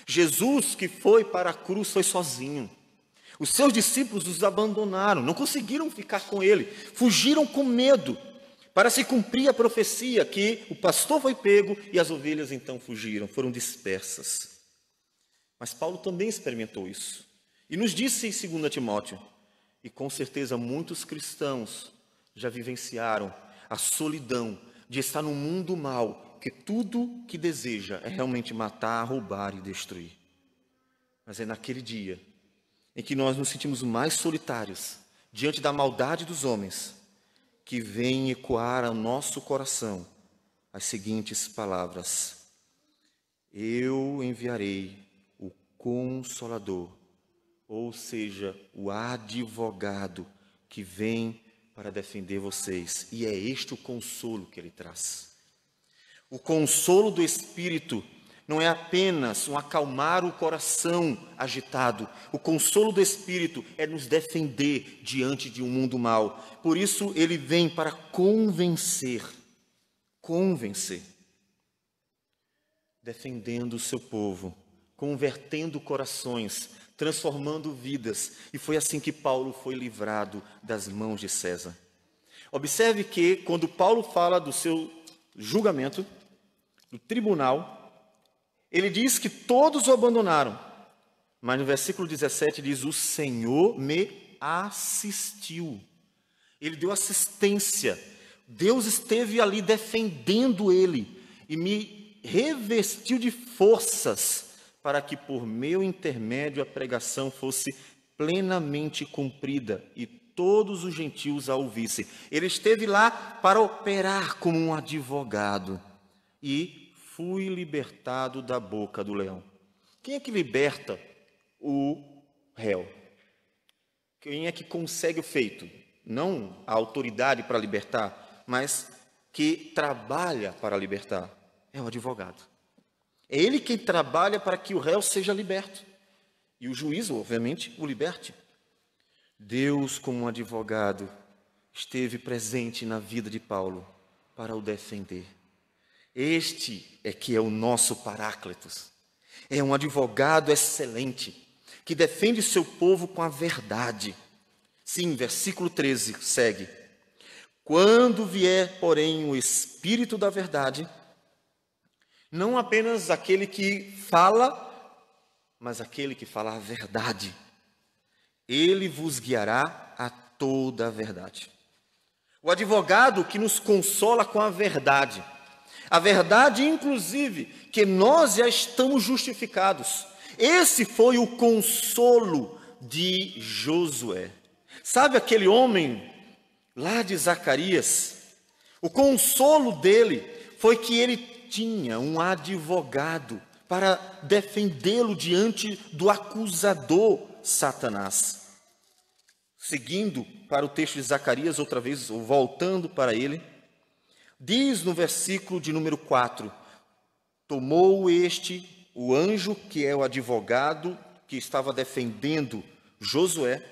Jesus, que foi para a cruz, foi sozinho. Os seus discípulos os abandonaram, não conseguiram ficar com ele, fugiram com medo, para se cumprir a profecia que o pastor foi pego e as ovelhas então fugiram, foram dispersas. Mas Paulo também experimentou isso. E nos disse em 2 Timóteo, e com certeza muitos cristãos já vivenciaram a solidão de estar num mundo mau, que tudo que deseja é realmente matar, roubar e destruir. Mas é naquele dia em que nós nos sentimos mais solitários diante da maldade dos homens, que vem ecoar ao nosso coração as seguintes palavras: eu enviarei o Consolador, ou seja, o advogado que vem para defender vocês. E é este o consolo que ele traz. O consolo do Espírito não é apenas um acalmar o coração agitado. O consolo do Espírito é nos defender diante de um mundo mau. Por isso ele vem para convencer, defendendo o seu povo, convertendo corações, transformando vidas. E foi assim que Paulo foi livrado das mãos de César. Observe que quando Paulo fala do seu julgamento, do tribunal, ele diz que todos o abandonaram. Mas no versículo 17 diz: o Senhor me assistiu. Ele deu assistência. Deus esteve ali defendendo ele e me revestiu de forças para que por meu intermédio a pregação fosse plenamente cumprida e todos os gentios a ouvissem. Ele esteve lá para operar como um advogado e fui libertado da boca do leão. Quem é que liberta o réu? Quem é que consegue o feito? Não a autoridade para libertar, mas que trabalha para libertar. É o advogado. É ele quem trabalha para que o réu seja liberto. E o juiz, obviamente, o liberte. Deus, como um advogado, esteve presente na vida de Paulo para o defender. Este é que é o nosso Paráclitos. É um advogado excelente, que defende seu povo com a verdade. Sim, versículo 13 segue. Quando vier, porém, o Espírito da verdade, não apenas aquele que fala, mas aquele que fala a verdade, ele vos guiará a toda a verdade. O advogado que nos consola com a verdade, inclusive, que nós já estamos justificados. Esse foi o consolo de Josué. Sabe aquele homem lá de Zacarias? O consolo dele foi que ele tinha um advogado para defendê-lo diante do acusador Satanás. Seguindo para o texto de Zacarias, outra vez, ou voltando para ele, diz no versículo de número 4, Tomou o anjo, que é o advogado que estava defendendo Josué,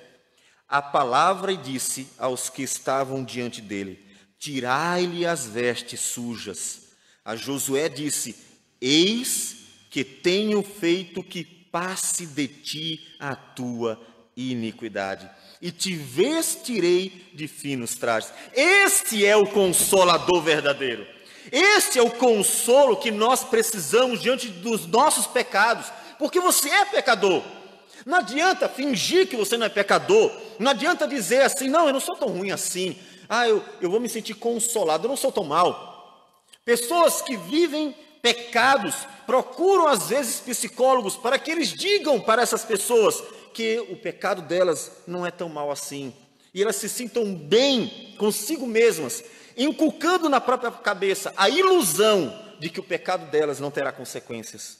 a palavra e disse aos que estavam diante dele: tirai-lhe as vestes sujas. A Josué disse: eis que tenho feito que passe de ti a tua iniquidade, e te vestirei de finos trajes. Este é o consolador verdadeiro. Este é o consolo que nós precisamos diante dos nossos pecados, porque você é pecador. Não adianta fingir que você não é pecador, não adianta dizer assim: não, eu não sou tão ruim assim, eu vou me sentir consolado, eu não sou tão mal. Pessoas que vivem pecados procuram às vezes psicólogos para que eles digam para essas pessoas que o pecado delas não é tão mal assim, e elas se sintam bem consigo mesmas, inculcando na própria cabeça a ilusão de que o pecado delas não terá consequências,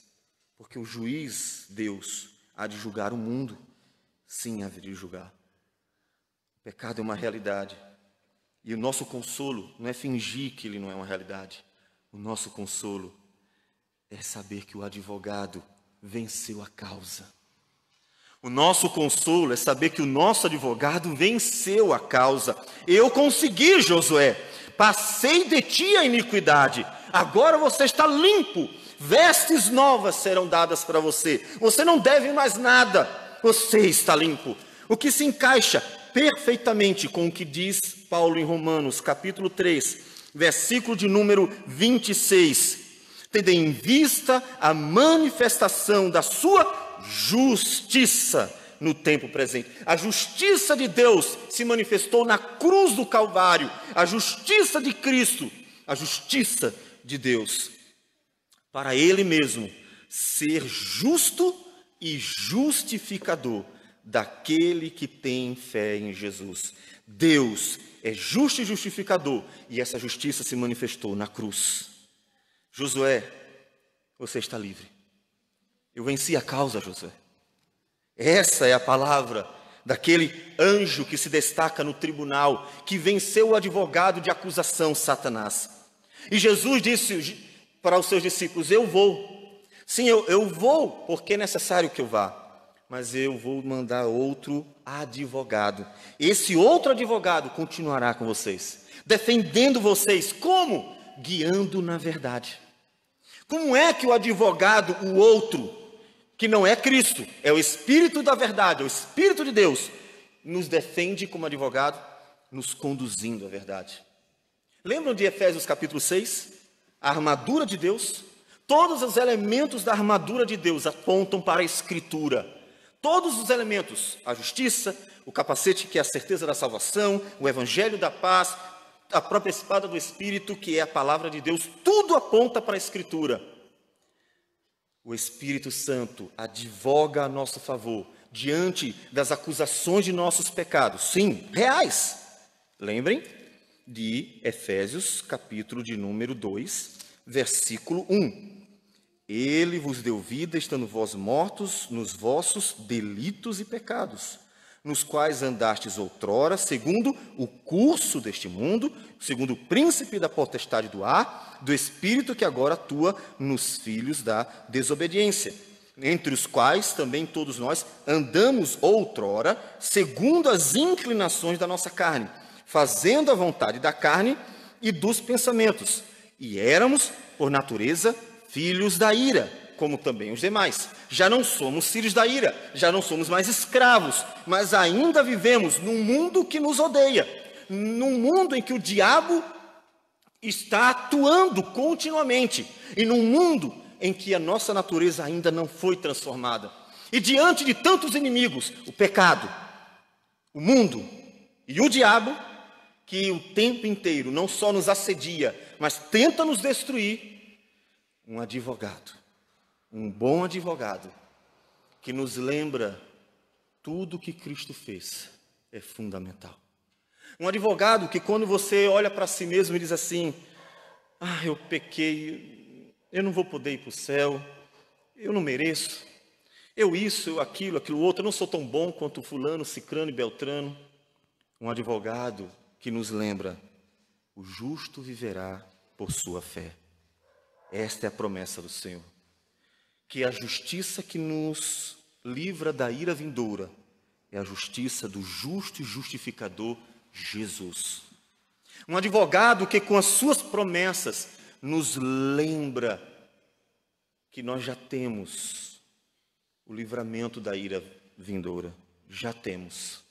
porque o juiz, Deus, há de julgar o mundo. Sim, há de julgar. O pecado é uma realidade, e o nosso consolo não é fingir que ele não é uma realidade. O nosso consolo é saber que o advogado venceu a causa. O nosso consolo é saber que o nosso advogado venceu a causa. Eu consegui, Josué, passei de ti a iniquidade, agora você está limpo, vestes novas serão dadas para você, você não deve mais nada, você está limpo. O que se encaixa perfeitamente com o que diz Paulo em Romanos, capítulo 3, versículo de número 26, tendo em vista a manifestação da sua justiça no tempo presente. A justiça de Deus se manifestou na cruz do Calvário, a justiça de Cristo, a justiça de Deus, para Ele mesmo ser justo e justificador daquele que tem fé em Jesus. Deus é justo e justificador, e essa justiça se manifestou na cruz. Josué, você está livre. Eu venci a causa, Josué. Essa é a palavra daquele anjo que se destaca no tribunal, que venceu o advogado de acusação, Satanás. E Jesus disse para os seus discípulos: eu vou. Sim, eu vou, porque é necessário que eu vá. Mas eu vou mandar outro advogado. Esse outro advogado continuará com vocês, defendendo vocês. Como? Guiando na verdade. Como é que o advogado, o outro, que não é Cristo, é o Espírito da verdade, é o Espírito de Deus, nos defende como advogado, nos conduzindo à verdade? Lembram de Efésios capítulo 6? A armadura de Deus? Todos os elementos da armadura de Deus apontam para a Escritura. Todos os elementos, a justiça, o capacete que é a certeza da salvação, o evangelho da paz, a própria espada do Espírito, que é a palavra de Deus, tudo aponta para a Escritura. O Espírito Santo advoga a nosso favor diante das acusações de nossos pecados, sim, reais. Lembrem de Efésios, capítulo de número 2, versículo 1. Ele vos deu vida, estando vós mortos nos vossos delitos e pecados, nos quais andastes outrora, segundo o curso deste mundo, segundo o príncipe da potestade do ar, do espírito que agora atua nos filhos da desobediência, entre os quais também todos nós andamos outrora, segundo as inclinações da nossa carne, fazendo a vontade da carne e dos pensamentos, e éramos, por natureza, filhos da ira, como também os demais. Já não somos filhos da ira, já não somos mais escravos, mas ainda vivemos num mundo que nos odeia, num mundo em que o diabo está atuando continuamente, e num mundo em que a nossa natureza ainda não foi transformada. E diante de tantos inimigos, o pecado, o mundo e o diabo, que o tempo inteiro não só nos assedia, mas tenta nos destruir, um advogado, um bom advogado, que nos lembra tudo que Cristo fez, é fundamental. Um advogado que, quando você olha para si mesmo e diz assim: eu pequei, eu não vou poder ir para o céu, eu não mereço, eu isso, eu aquilo outro, eu não sou tão bom quanto fulano, cicrano e beltrano. Um advogado que nos lembra: o justo viverá por sua fé. Esta é a promessa do Senhor. Que a justiça que nos livra da ira vindoura é a justiça do justo e justificador Jesus. Um advogado que com as suas promessas nos lembra que nós já temos o livramento da ira vindoura. Já temos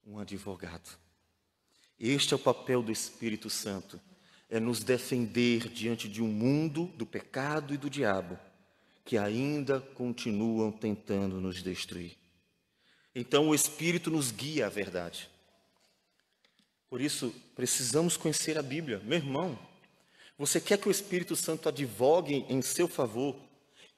um advogado. Este é o papel do Espírito Santo, é nos defender diante de um mundo do pecado e do diabo, que ainda continuam tentando nos destruir. Então o Espírito nos guia à verdade. Por isso, precisamos conhecer a Bíblia. Meu irmão, você quer que o Espírito Santo advogue em seu favor,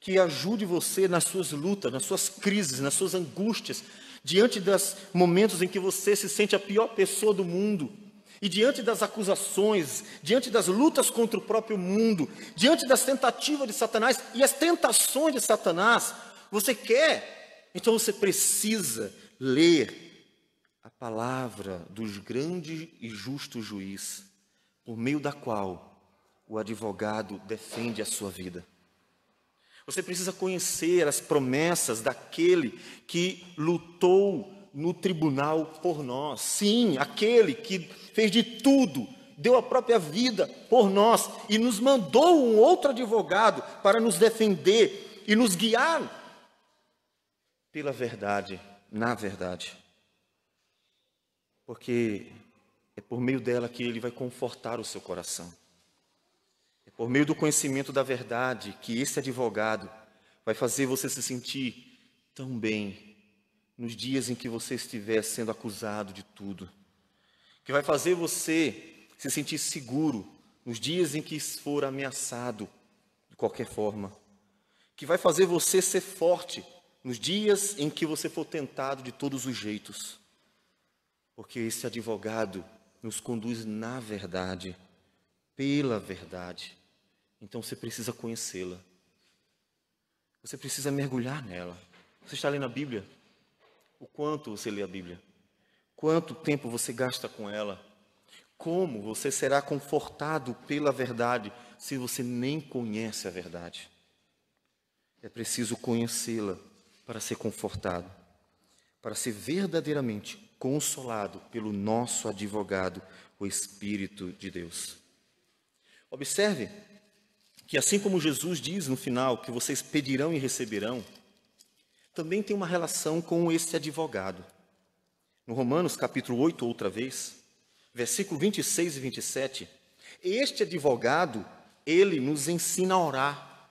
que ajude você nas suas lutas, nas suas crises, nas suas angústias, diante dos momentos em que você se sente a pior pessoa do mundo, e diante das acusações, diante das lutas contra o próprio mundo, diante das tentativas de Satanás e as tentações de Satanás, você quer? Então você precisa ler a palavra dos grande e justo juiz, por meio da qual o advogado defende a sua vida. Você precisa conhecer as promessas daquele que lutou no tribunal por nós. Sim, aquele que fez de tudo, deu a própria vida por nós e nos mandou um outro advogado para nos defender e nos guiar pela verdade, na verdade. Porque é por meio dela que ele vai confortar o seu coração. É por meio do conhecimento da verdade que esse advogado vai fazer você se sentir tão bem nos dias em que você estiver sendo acusado de tudo. Que vai fazer você se sentir seguro nos dias em que for ameaçado de qualquer forma. Que vai fazer você ser forte nos dias em que você for tentado de todos os jeitos. Porque esse advogado nos conduz na verdade, pela verdade. Então você precisa conhecê-la. Você precisa mergulhar nela. Você está lendo a Bíblia? O quanto você lê a Bíblia? Quanto tempo você gasta com ela? Como você será confortado pela verdade se você nem conhece a verdade? É preciso conhecê-la para ser confortado, para ser verdadeiramente consolado pelo nosso advogado, o Espírito de Deus. Observe que assim como Jesus diz no final que vocês pedirão e receberão, também tem uma relação com esse advogado. No Romanos capítulo 8, outra vez, versículo 26 e 27, este advogado, ele nos ensina a orar,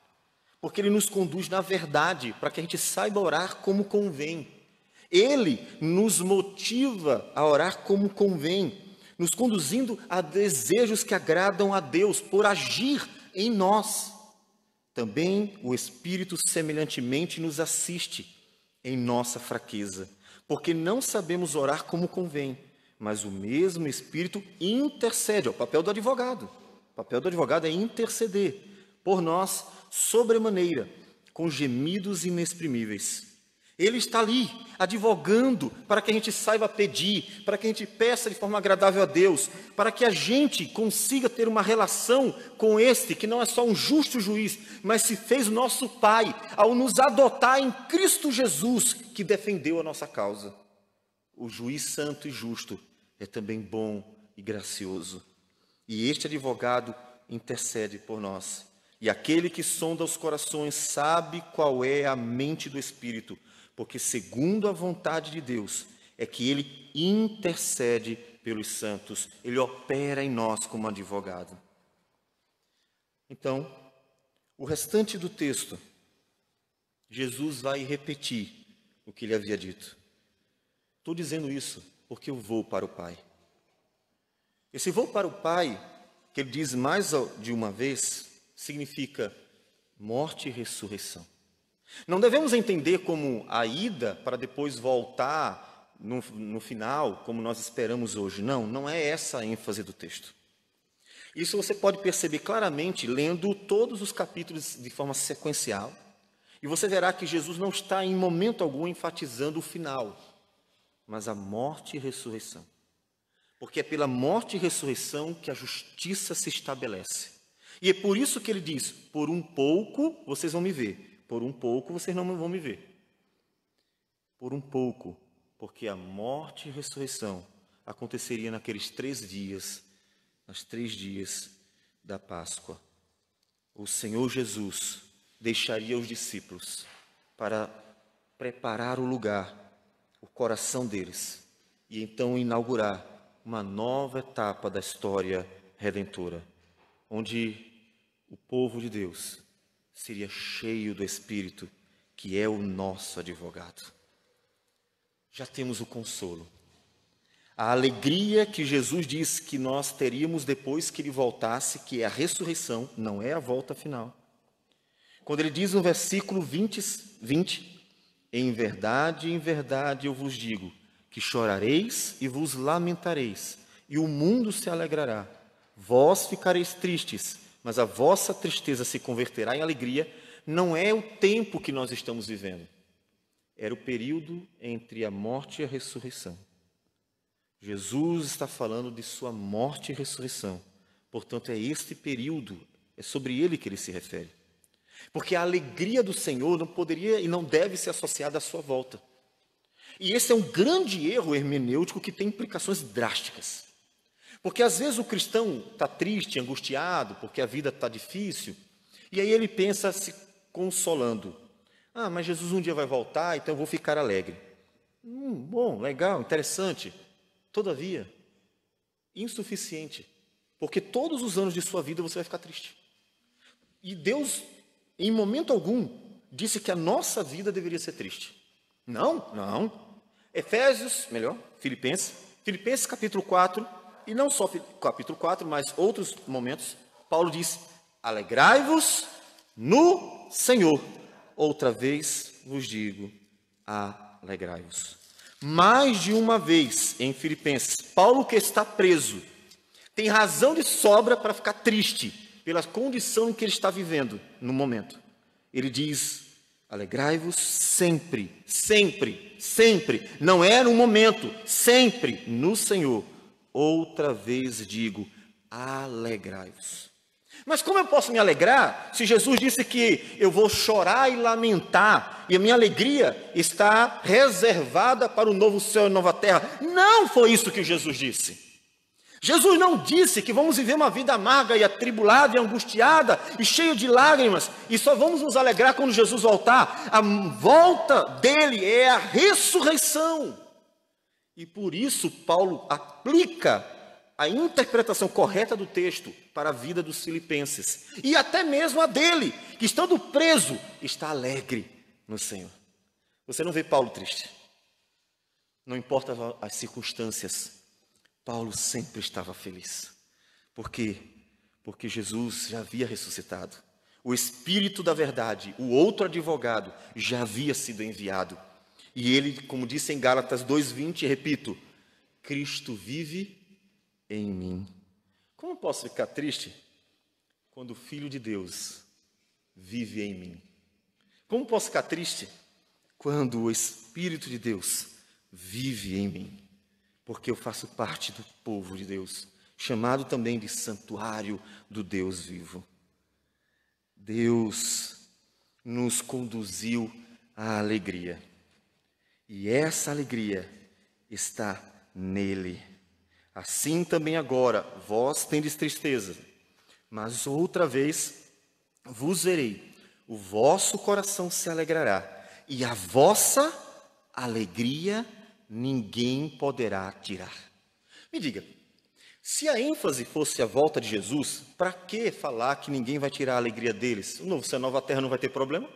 porque ele nos conduz na verdade, para que a gente saiba orar como convém. Ele nos motiva a orar como convém, nos conduzindo a desejos que agradam a Deus, por agir em nós. Também o Espírito semelhantemente nos assiste em nossa fraqueza, porque não sabemos orar como convém, mas o mesmo Espírito intercede. É o papel do advogado. O papel do advogado é interceder por nós sobremaneira, com gemidos inexprimíveis. Ele está ali, advogando para que a gente saiba pedir, para que a gente peça de forma agradável a Deus, para que a gente consiga ter uma relação com este, que não é só um justo juiz, mas se fez nosso Pai, ao nos adotar em Cristo Jesus, que defendeu a nossa causa. O juiz santo e justo é também bom e gracioso. E este advogado intercede por nós. E aquele que sonda os corações sabe qual é a mente do Espírito, porque segundo a vontade de Deus é que ele intercede pelos santos, ele opera em nós como advogado. Então, o restante do texto, Jesus vai repetir o que ele havia dito. Estou dizendo isso porque eu vou para o Pai. Esse vou para o Pai, que ele diz mais de uma vez, significa morte e ressurreição. Não devemos entender como a ida para depois voltar no final, como nós esperamos hoje. Não, não é essa a ênfase do texto. Isso você pode perceber claramente lendo todos os capítulos de forma sequencial. E você verá que Jesus não está em momento algum enfatizando o final, mas a morte e ressurreição. Porque é pela morte e ressurreição que a justiça se estabelece. E é por isso que ele diz, por um pouco vocês vão me ver, por um pouco vocês não vão me ver. Por um pouco, porque a morte e a ressurreição aconteceria naqueles 3 dias, nos 3 dias da Páscoa. O Senhor Jesus deixaria os discípulos para preparar o lugar, o coração deles, e então inaugurar uma nova etapa da história redentora, onde o povo de Deus seria cheio do Espírito, que é o nosso advogado. Já temos o consolo. A alegria que Jesus disse que nós teríamos depois que ele voltasse, que é a ressurreição, não é a volta final. Quando ele diz no versículo 20, em verdade eu vos digo, que chorareis e vos lamentareis, e o mundo se alegrará. Vós ficareis tristes, mas a vossa tristeza se converterá em alegria. Não é o tempo que nós estamos vivendo. Era o período entre a morte e a ressurreição. Jesus está falando de sua morte e ressurreição. Portanto, é este período, é sobre ele que ele se refere. Porque a alegria do Senhor não poderia e não deve ser associada à sua volta. E esse é um grande erro hermenêutico que tem implicações drásticas. Porque às vezes o cristão está triste, angustiado, porque a vida está difícil, e aí ele pensa se consolando. Ah, mas Jesus um dia vai voltar, então eu vou ficar alegre. Bom, legal, interessante. Todavia, insuficiente. Porque todos os anos de sua vida você vai ficar triste. E Deus, em momento algum, disse que a nossa vida deveria ser triste. Não. Filipenses capítulo 4, e não só capítulo 4, mas outros momentos, Paulo diz, alegrai-vos no Senhor. Outra vez vos digo, alegrai-vos. Mais de uma vez em Filipenses, Paulo, que está preso, tem razão de sobra para ficar triste pela condição em que ele está vivendo no momento. Ele diz, alegrai-vos sempre, sempre, sempre. Não é no momento, sempre no Senhor. Outra vez digo, alegrai-vos. Mas como eu posso me alegrar se Jesus disse que eu vou chorar e lamentar e a minha alegria está reservada para o novo céu e a nova terra? Não foi isso que Jesus disse. Jesus não disse que vamos viver uma vida amarga e atribulada e angustiada e cheia de lágrimas e só vamos nos alegrar quando Jesus voltar. A volta dele é a ressurreição. E por isso Paulo aplica a interpretação correta do texto para a vida dos filipenses e até mesmo a dele, que estando preso, está alegre no Senhor. Você não vê Paulo triste. Não importa as circunstâncias, Paulo sempre estava feliz. Por quê? Porque Jesus já havia ressuscitado. O Espírito da verdade, o outro advogado, já havia sido enviado. E ele, como disse em Gálatas 2:20, repito, Cristo vive em mim. Como posso ficar triste quando o Filho de Deus vive em mim? Como posso ficar triste quando o Espírito de Deus vive em mim? Porque eu faço parte do povo de Deus, chamado também de santuário do Deus vivo. Deus nos conduziu à alegria. E essa alegria está nele. Assim também agora, vós tendes tristeza, mas outra vez vos verei, o vosso coração se alegrará, e a vossa alegria ninguém poderá tirar. Me diga, se a ênfase fosse a volta de Jesus, para que falar que ninguém vai tirar a alegria deles? O novo céu, a nova terra não vai ter problema?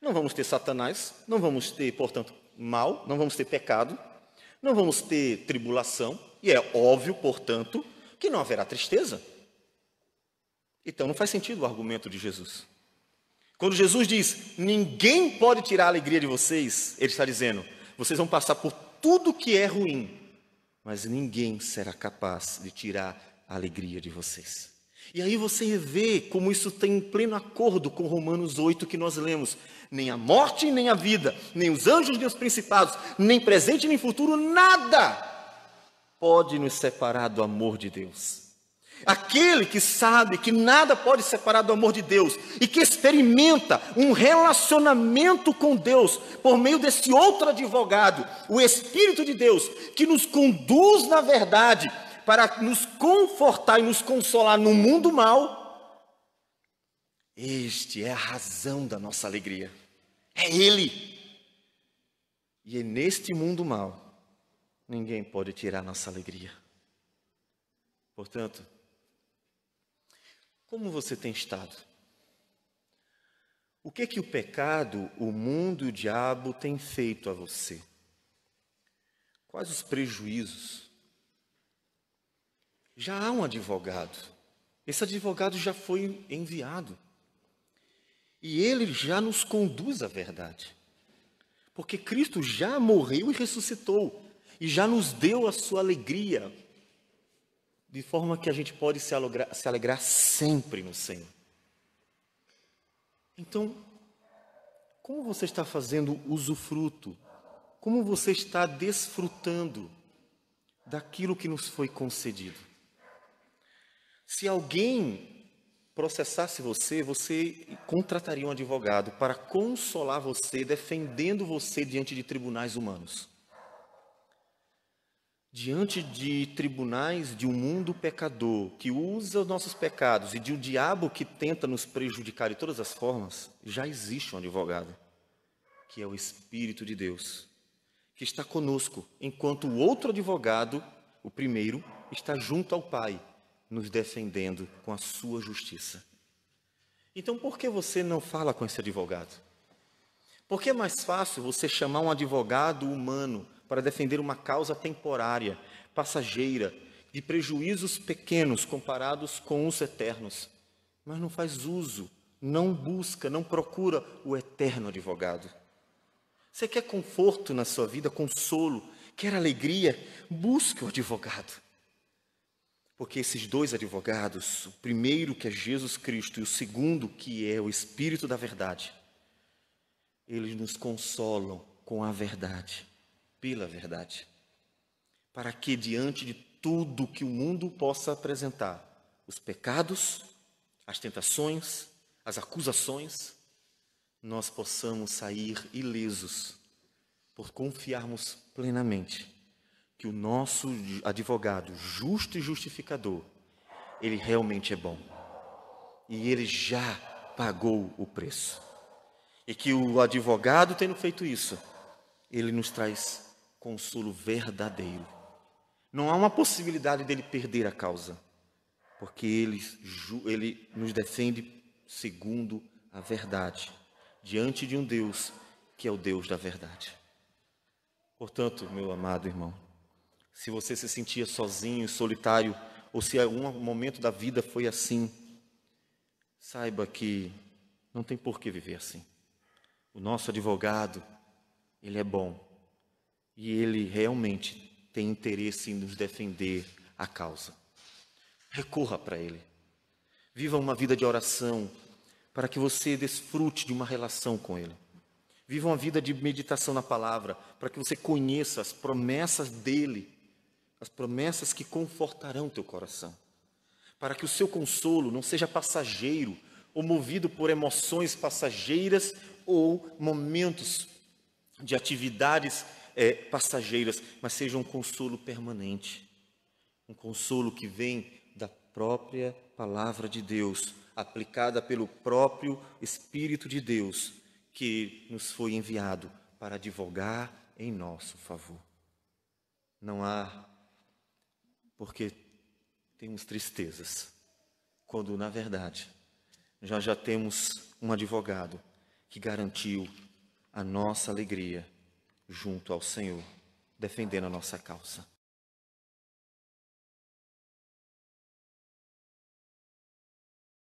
Não vamos ter Satanás, não vamos ter, portanto, mal, não vamos ter pecado, não vamos ter tribulação, e é óbvio, portanto, que não haverá tristeza. Então não faz sentido o argumento de Jesus. Quando Jesus diz, ninguém pode tirar a alegria de vocês, ele está dizendo, vocês vão passar por tudo que é ruim, mas ninguém será capaz de tirar a alegria de vocês. E aí você vê como isso tem em pleno acordo com Romanos 8 que nós lemos. Nem a morte, nem a vida, nem os anjos, nem os principados, nem presente, nem futuro, nada pode nos separar do amor de Deus. Aquele que sabe que nada pode separar do amor de Deus e que experimenta um relacionamento com Deus por meio desse outro advogado, o Espírito de Deus, que nos conduz na verdade para nos confortar e nos consolar no mundo mau. Este é a razão da nossa alegria. É Ele. E é neste mundo mau, ninguém pode tirar nossa alegria. Portanto, como você tem estado? O que o pecado, o mundo e o diabo têm feito a você? Quais os prejuízos? Já há um advogado. Esse advogado já foi enviado. E ele já nos conduz à verdade. Porque Cristo já morreu e ressuscitou. E já nos deu a sua alegria. De forma que a gente pode se alegrar sempre no Senhor. Então, como você está fazendo usufruto? Como você está desfrutando daquilo que nos foi concedido? Se alguém processasse você, você contrataria um advogado para consolar você, defendendo você diante de tribunais humanos. Diante de tribunais de um mundo pecador, que usa os nossos pecados, e de um diabo que tenta nos prejudicar de todas as formas, já existe um advogado, que é o Espírito de Deus, que está conosco, enquanto o outro advogado, o primeiro, está junto ao Pai, nos defendendo com a sua justiça. Então, por que você não fala com esse advogado? Porque é mais fácil você chamar um advogado humano para defender uma causa temporária, passageira, de prejuízos pequenos comparados com os eternos, mas não faz uso, não busca, não procura o eterno advogado. Você quer conforto na sua vida, consolo, quer alegria? Busque o advogado. Porque esses dois advogados, o primeiro que é Jesus Cristo e o segundo que é o Espírito da verdade, eles nos consolam com a verdade, pela verdade, para que diante de tudo que o mundo possa apresentar, os pecados, as tentações, as acusações, nós possamos sair ilesos, por confiarmos plenamente que o nosso advogado, justo e justificador, ele realmente é bom. E ele já pagou o preço. E que o advogado, tendo feito isso, ele nos traz consolo verdadeiro. Não há uma possibilidade dele perder a causa, porque ele nos defende segundo a verdade, diante de um Deus que é o Deus da verdade. Portanto, meu amado irmão, se você se sentia sozinho, solitário, ou se algum momento da vida foi assim, saiba que não tem por que viver assim. O nosso advogado, ele é bom e ele realmente tem interesse em nos defender a causa. Recorra para ele. Viva uma vida de oração para que você desfrute de uma relação com ele. Viva uma vida de meditação na palavra para que você conheça as promessas dele, as promessas que confortarão teu coração. Para que o seu consolo não seja passageiro ou movido por emoções passageiras ou momentos de atividades passageiras, mas seja um consolo permanente. Um consolo que vem da própria palavra de Deus, aplicada pelo próprio Espírito de Deus, que nos foi enviado para advogar em nosso favor. Não há porque temos tristezas, quando na verdade já temos um advogado que garantiu a nossa alegria junto ao Senhor, defendendo a nossa causa.